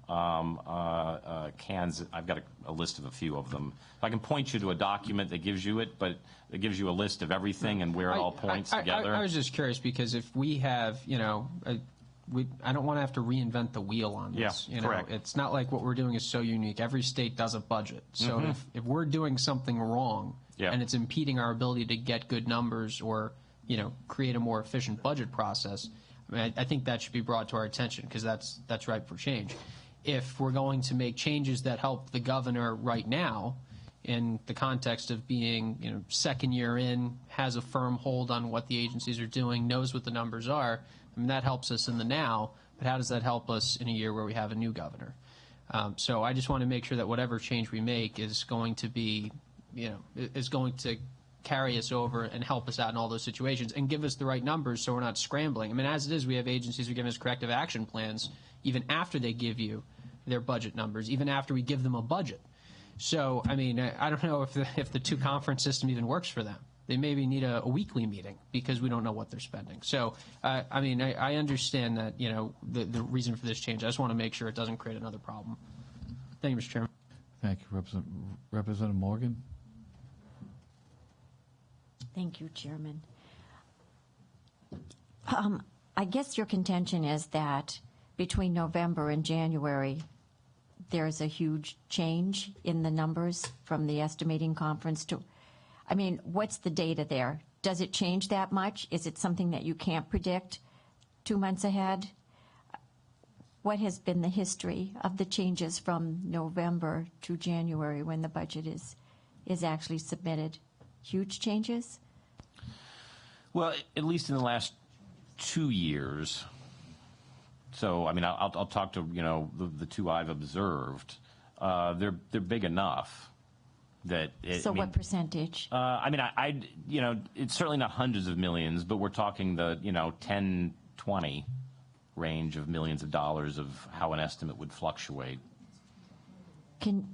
Kansas, I've got a list of a few of them. I can point you to a document that gives you it, but it gives you a list of everything and where it all points together. I was just curious because if we have, I don't want to have to reinvent the wheel on this. Yeah, correct. It's not like what we're doing is so unique. Every state does a budget. So if we're doing something wrong and it's impeding our ability to get good numbers or, create a more efficient budget process, I think that should be brought to our attention because that's ripe for change. If we're going to make changes that help the governor right now in the context of being, second year in, has a firm hold on what the agencies are doing, knows what the numbers are, that helps us in the now, but how does that help us in a year where we have a new governor? So I just want to make sure that whatever change we make is going to be, is going to carry us over and help us out in all those situations and give us the right numbers so we're not scrambling. As it is, we have agencies who are giving us corrective action plans even after they give you their budget numbers, even after we give them a budget. So, I don't know if the two conference system even works for them. They maybe need a weekly meeting because we don't know what they're spending. So, I understand that, the reason for this change. I just want to make sure it doesn't create another problem. Thank you, Mr. Chairman. Thank you, Representative Morgan. Thank you, Chairman. I guess your contention is that between November and January, there's a huge change in the numbers from the estimating conference to, what's the data there? Does it change that much? Is it something that you can't predict 2 months ahead? What has been the history of the changes from November to January when the budget is actually submitted? Huge changes? Well, at least in the last 2 years. So, I'll talk to, the two I've observed. They're big enough that what percentage? It's certainly not hundreds of millions, but we're talking the, 10, 20 range of millions of dollars of how an estimate would fluctuate. Can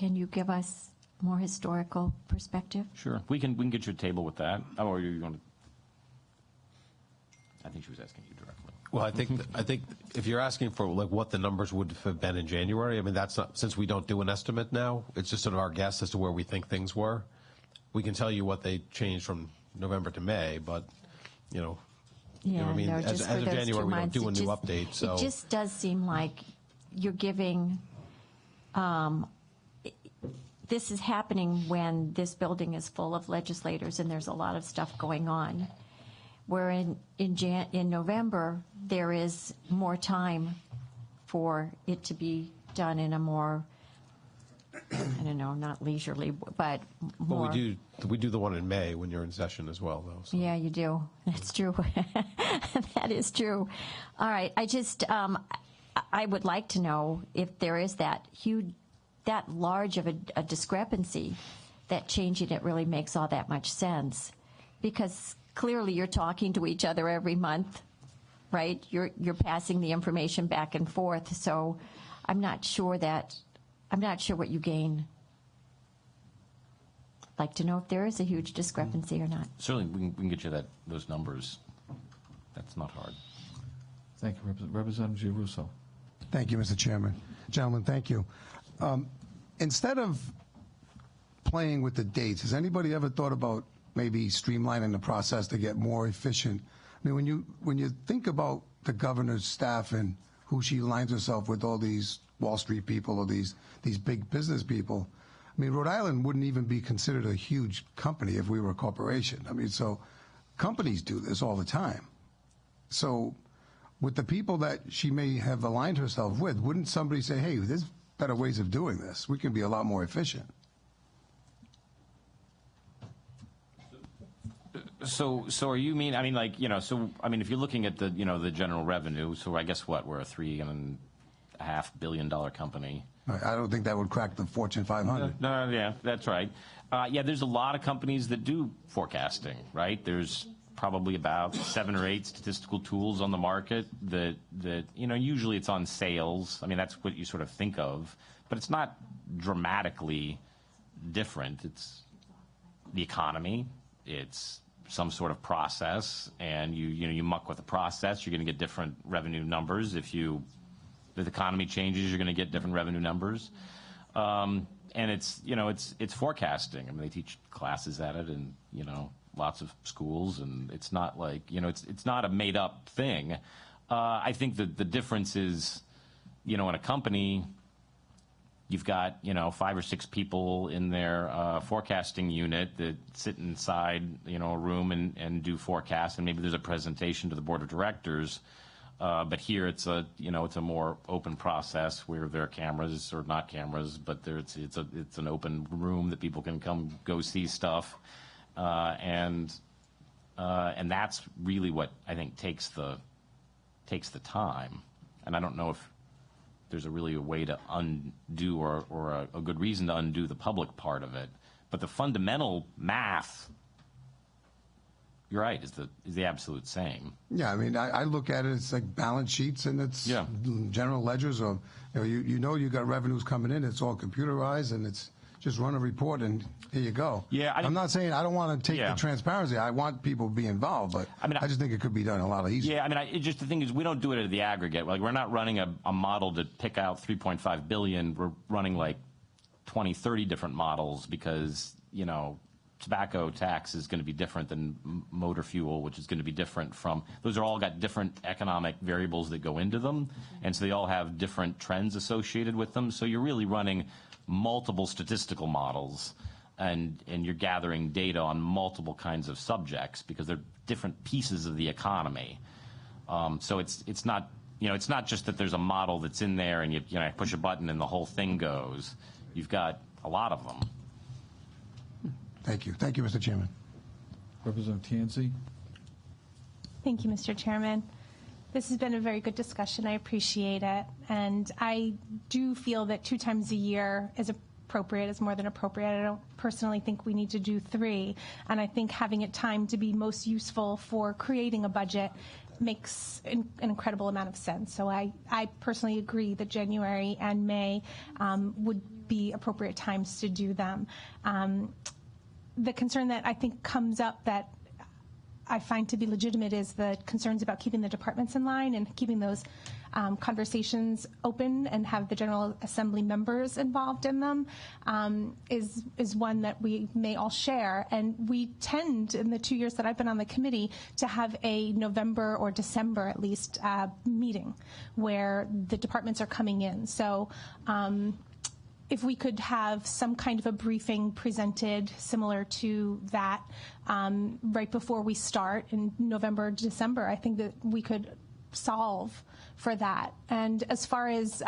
you give us more historical perspective? Sure. We can get you a table with that. Or you want to? think she was asking you directly. Well, I think if you're asking for like what the numbers would have been in January, I mean, that's not, since we don't do an estimate now, it's just sort of our guess as to where we think things were. We can tell you what they changed from November to May, but, you know what I mean? No, As just of for those January, 2 we don't months, do a it new just- update, so. It just does seem like you're giving, this is happening when this building is full of legislators and there's a lot of stuff going on. Where in November, there is more time for it to be done in a more, I don't know, not leisurely, but more. But we do the one in May when you're in session as well, though. So. Yeah, you do. That's true. That is true. All right. I would like to know if there is that large of a discrepancy, that changing it really makes all that much sense, because clearly you're talking to each other every month, right? You're passing the information back and forth. So I'm not sure what you gain. I'd like to know if there is a huge discrepancy or not. Certainly, we can get you those numbers. That's not hard. Thank you, Representative Giarrusso. Thank you, Mr. Chairman. Gentlemen, thank you. Instead of playing with the dates, has anybody ever thought about maybe streamlining the process to get more efficient? I mean, when you think about the governor's staff and who she lines herself with, all these Wall Street people or these big business people, I mean, Rhode Island wouldn't even be considered a huge company if we were a corporation. I mean, so companies do this all the time. So with the people that she may have aligned herself with, wouldn't somebody say, hey, there's better ways of doing this? We can be a lot more efficient. So are you mean? I mean, like, So I mean, if you're looking at the the general revenue, so I guess we're a $3.5 billion company. I don't think that would crack the Fortune 500. No, yeah, that's right. There's a lot of companies that do forecasting, right? There's probably about 7 or 8 statistical tools on the market that usually it's on sales. I mean, that's what you sort of think of, but it's not dramatically different. It's the economy. It's some sort of process, and you muck with the process, you're going to get different revenue numbers. If the economy changes, you're going to get different revenue numbers. And it's forecasting. I mean, they teach classes at it, and lots of schools, and it's not like it's not a made up thing. I think that the difference is, in a company, you've got 5 or 6 people in their forecasting unit that sit inside a room and do forecasts, and maybe there's a presentation to the board of directors. But here it's a more open process where there are cameras or not cameras, but it's an open room that people can go see stuff, and that's really what I think takes the time. And I don't know if there's a way to undo or a good reason to undo the public part of it, but the fundamental math, you're right, is the absolute same. Yeah, I mean, I look at it, it's like balance sheets and it's general ledgers, or you got revenues coming in, it's all computerized, and it's just run a report and here you go. Yeah, I'm not saying I don't want to take the transparency. I want people to be involved, but I just think it could be done a lot easier. Yeah, I mean, just the thing is, we don't do it at the aggregate. Like, we're not running a model to pick out $3.5 billion. We're running like 20, 30 different models because tobacco tax is going to be different than motor fuel, which is going to be different from, those are all got different economic variables that go into them, and so they all have different trends associated with them. So you're really running multiple statistical models, and you're gathering data on multiple kinds of subjects because they're different pieces of the economy. So it's not just that there's a model that's in there and you push a button and the whole thing goes. You've got a lot of them. Thank you. Thank you, Mr. Chairman. Representative Tansey. Thank you, Mr. Chairman. This has been a very good discussion. I appreciate it. And I do feel that 2 times a year is appropriate, is more than appropriate. I don't personally think we need to do 3. And I think having it timed to be most useful for creating a budget makes an incredible amount of sense. So I personally agree that January and May would be appropriate times to do them. The concern that I think comes up that I find to be legitimate is the concerns about keeping the departments in line and keeping those conversations open and have the General Assembly members involved in them is one that we may all share. And we tend, in the 2 years that I've been on the committee, to have a November or December at least meeting where the departments are coming in. So if we could have some kind of a briefing presented similar to that right before we start in November, December, I think that we could solve for that. And as far as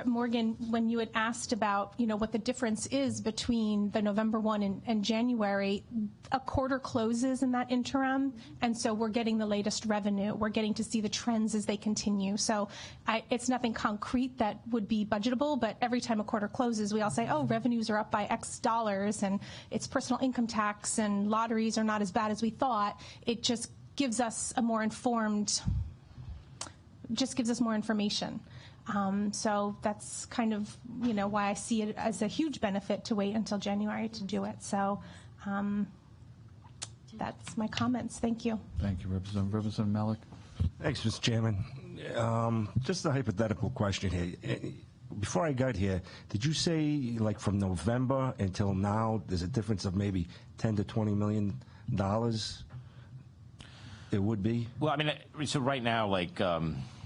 Morgan, when you had asked about, what the difference is between the November 1 and January, a quarter closes in that interim, and so we're getting the latest revenue. We're getting to see the trends as they continue. So it's nothing concrete that would be budgetable, but every time a quarter closes, we all say, oh, revenues are up by X dollars, and it's personal income tax, and lotteries are not as bad as we thought. It just gives us a more informed, more information. So that's kind of, why I see it as a huge benefit to wait until January to do it. So that's my comments. Thank you. Thank you, Representative Malik. Thanks, Mr. Chairman. Just a hypothetical question here. Before I got here, did you say, like, from November until now, there's a difference of maybe $10 to $20 million? It would be? Well, so right now,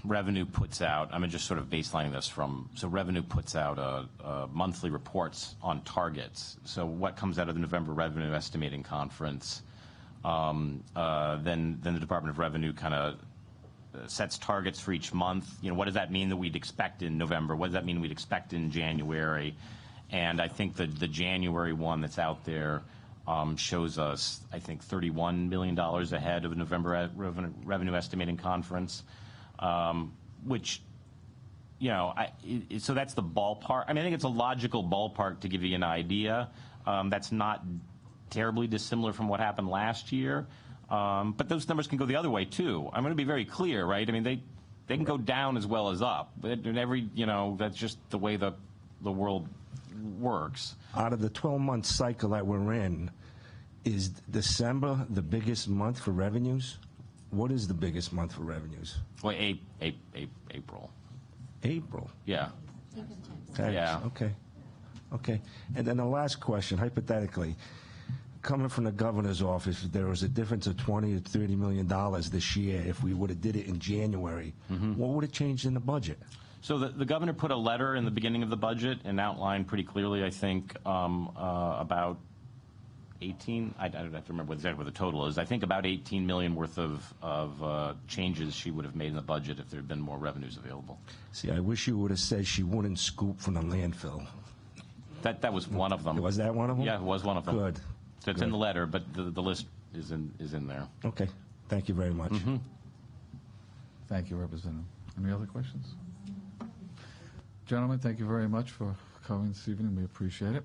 Revenue puts out, I'm just sort of baselining this so Revenue puts out monthly reports on targets. So what comes out of the November Revenue Estimating Conference, then the Department of Revenue kind of sets targets for each month. What does that mean that we'd expect in November? What does that mean we'd expect in January? And I think the January one that's out there shows us, I think, $31 million ahead of the November Revenue Estimating Conference. Which, so that's the ballpark. I think it's a logical ballpark to give you an idea. That's not terribly dissimilar from what happened last year. But those numbers can go the other way, too. I'm going to be very clear, right? They can go down as well as up. That's just the way the world works. Out of the 12-month cycle that we're in, is December the biggest month for revenues? What is the biggest month for revenues? Well, April. April? Yeah. Thanks. Yeah. Okay. And then the last question, hypothetically, coming from the governor's office, if there was a difference of $20 to $30 million this year, if we would have did it in January, what would have changed in the budget? So the governor put a letter in the beginning of the budget and outlined pretty clearly, I think, about 18. I don't have to remember exactly what the total is. I think about $18 million worth of changes she would have made in the budget if there had been more revenues available. See, I wish you would have said she wouldn't scoop from the landfill. That was one of them. Was that one of them? Yeah, it was one of them. Good. So it's in the letter, but the list is in there. Okay. Thank you very much. Thank you, Representative. Any other questions? Gentlemen, thank you very much for coming this evening. We appreciate it.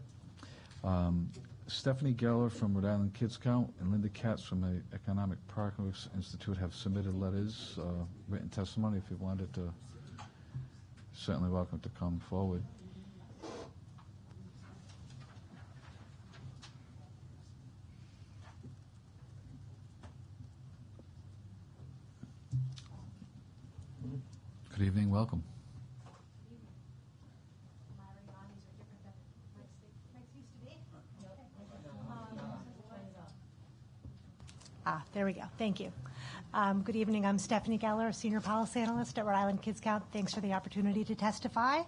Stephanie Geller from Rhode Island Kids Count and Linda Katz from the Economic Progress Institute have submitted letters, written testimony. If you wanted to, certainly welcome to come forward. Good evening, welcome. There we go. Thank you. Good evening. I'm Stephanie Geller, Senior Policy Analyst at Rhode Island Kids Count. Thanks for the opportunity to testify.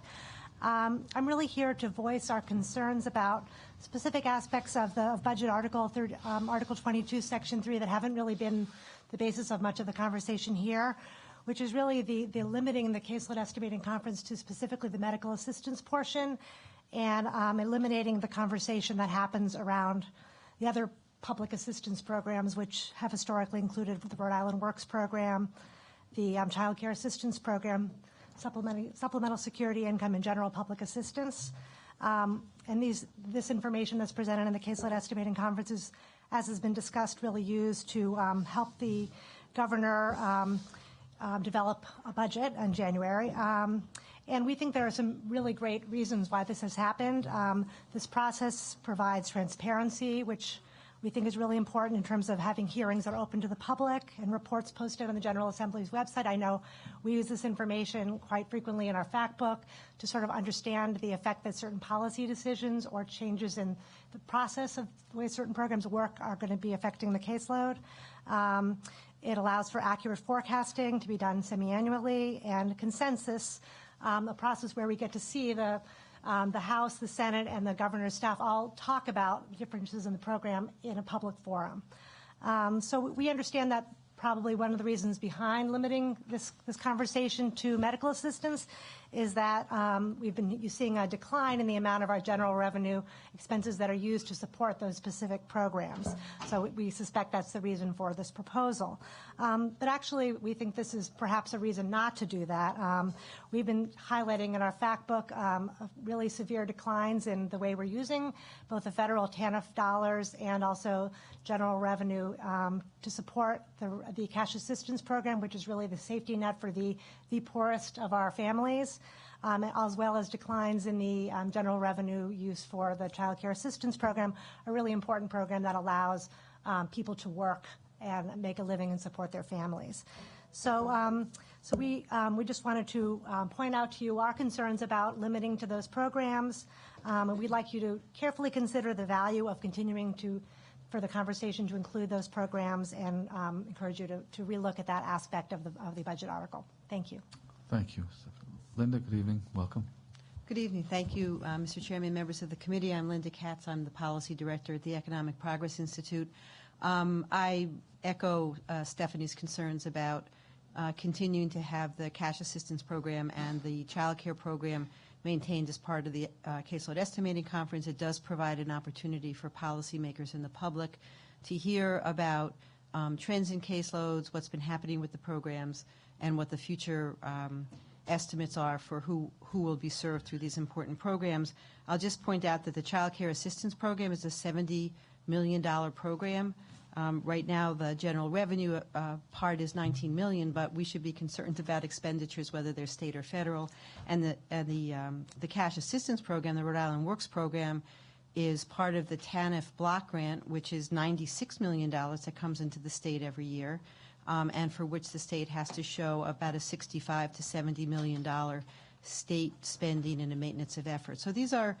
I'm really here to voice our concerns about specific aspects of the budget Article 22, Section 3 that haven't really been the basis of much of the conversation here, which is really the limiting the caseload estimating conference to specifically the medical assistance portion and eliminating the conversation that happens around the other public assistance programs, which have historically included the Rhode Island Works program, the Child Care Assistance Program, Supplemental Security Income, and General Public Assistance. And this information that's presented in the Caseload Estimating Conference is, as has been discussed, really used to help the governor develop a budget in January. And we think there are some really great reasons why this has happened. This process provides transparency, which we think is really important in terms of having hearings that are open to the public and reports posted on the General Assembly's website. I know we use this information quite frequently in our fact book to sort of understand the effect that certain policy decisions or changes in the process of the way certain programs work are going to be affecting the caseload. It allows for accurate forecasting to be done semi-annually, and consensus, a process where we get to see the House, the Senate, and the governor's staff all talk about differences in the program in a public forum. So we understand that probably one of the reasons behind limiting this conversation to medical assistance is that we've been seeing a decline in the amount of our general revenue expenses that are used to support those specific programs. So we suspect that's the reason for this proposal. But actually, we think this is perhaps a reason not to do that. We've been highlighting in our fact book really severe declines in the way we're using both the federal TANF dollars and also general revenue to support the cash assistance program, which is really the safety net for the poorest of our families, as well as declines in the general revenue use for the child care assistance program, a really important program that allows people to work and make a living and support their families. So we just wanted to point out to you our concerns about limiting to those programs, and we'd like you to carefully consider the value of continuing for the conversation to include those programs, and encourage you to relook at that aspect of the budget article. Thank you. Thank you. Linda, good evening. Welcome. Good evening. Thank you, Mr. Chairman, members of the committee. I'm Linda Katz. I'm the Policy Director at the Economic Progress Institute. I echo Stephanie's concerns about continuing to have the cash assistance program and the child care program maintained as part of the Caseload Estimating Conference. It does provide an opportunity for policymakers and the public to hear about trends in caseloads, what's been happening with the programs, and what the future estimates are for who will be served through these important programs. I'll just point out that the Child Care Assistance Program is a $70 million program. Right now, the general revenue part is $19 million, but we should be concerned about expenditures, whether they're state or federal. And the Cash Assistance Program, the Rhode Island Works Program, is part of the TANF block grant, which is $96 million that comes into the state every year, and for which the state has to show about a $65 to $70 million state spending and a maintenance of effort. So these are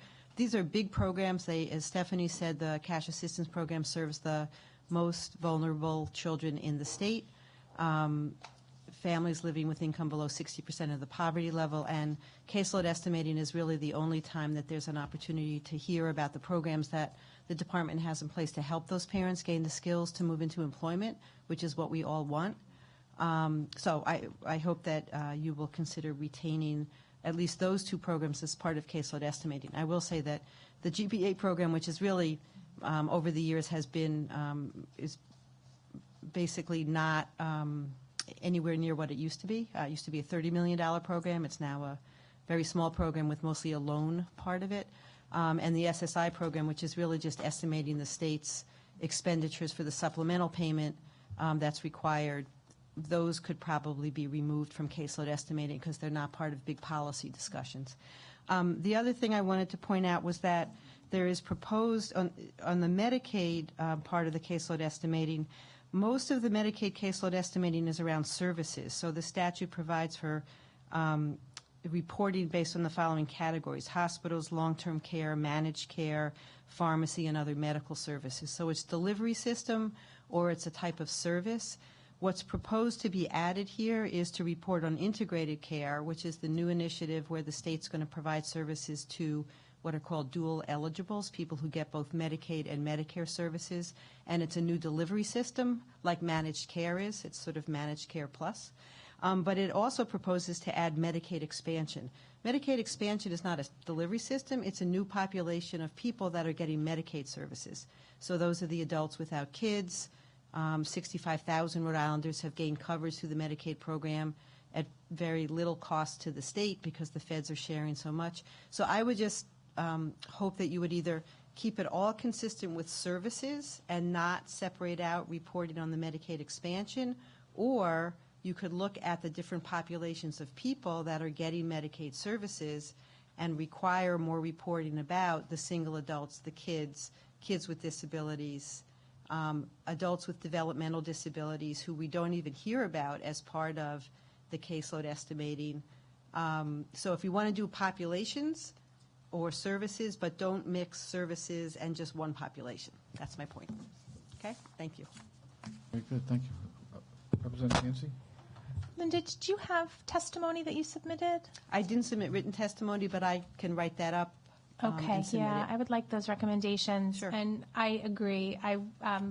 big programs. As Stephanie said, the Cash Assistance Program serves the most vulnerable children in the state, families living with income below 60% of the poverty level, and caseload estimating is really the only time that there's an opportunity to hear about the programs that the department has in place to help those parents gain the skills to move into employment, which is what we all want. So I hope that you will consider retaining at least those two programs as part of caseload estimating. I will say that the GPA program, which is really over the years has been is basically not anywhere near what it used to be. It used to be a $30 million program. It's now a very small program with mostly a loan part of it. And the SSI program, which is really just estimating the state's expenditures for the supplemental payment that's required, those could probably be removed from caseload estimating because they're not part of big policy discussions. The other thing I wanted to point out was that there is proposed on the Medicaid part of the caseload estimating, most of the Medicaid caseload estimating is around services. So the statute provides for reporting based on the following categories: hospitals, long-term care, managed care, pharmacy, and other medical services. So it's delivery system or it's a type of service. What's proposed to be added here is to report on integrated care, which is the new initiative where the state's going to provide services to what are called dual eligibles, people who get both Medicaid and Medicare services. And it's a new delivery system like managed care is. It's sort of managed care plus. But it also proposes to add Medicaid expansion. Medicaid expansion is not a delivery system. It's a new population of people that are getting Medicaid services. So those are the adults without kids. 65,000 Rhode Islanders have gained coverage through the Medicaid program at very little cost to the state because the feds are sharing so much. So I would just hope that you would either keep it all consistent with services and not separate out reporting on the Medicaid expansion, or you could look at the different populations of people that are getting Medicaid services and require more reporting about the single adults, the kids with disabilities, adults with developmental disabilities who we don't even hear about as part of the caseload estimating. So if you want to do populations or services, but don't mix services and just one population. That's my point. Okay? Thank you. Very good, thank you. Representative Yancey? Linda, did you have testimony that you submitted? I didn't submit written testimony, but I can write that up. Okay, and submit yeah, it. I would like those recommendations. Sure. And I agree.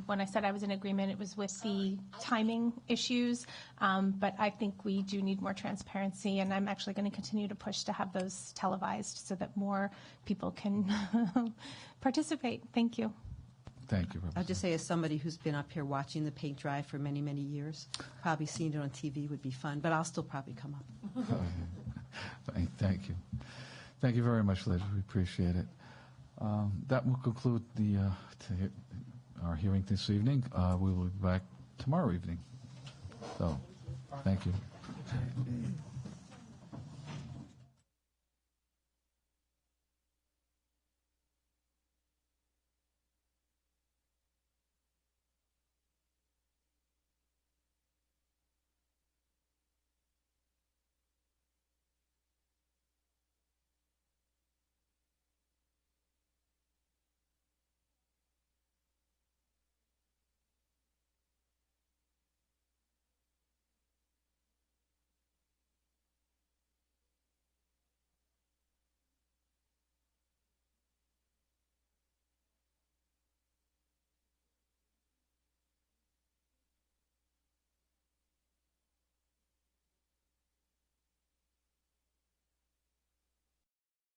When I said I was in agreement, it was with the timing issues. But I think we do need more transparency, and I'm actually going to continue to push to have those televised so that more people can participate. Thank you. Thank you, I'll just say, as somebody who's been up here watching the paint dry for many, many years, probably seeing it on TV would be fun, but I'll still probably come up. Thank you. Thank you very much, Liz. We appreciate it. That will conclude our hearing this evening. We will be back tomorrow evening. So, thank you.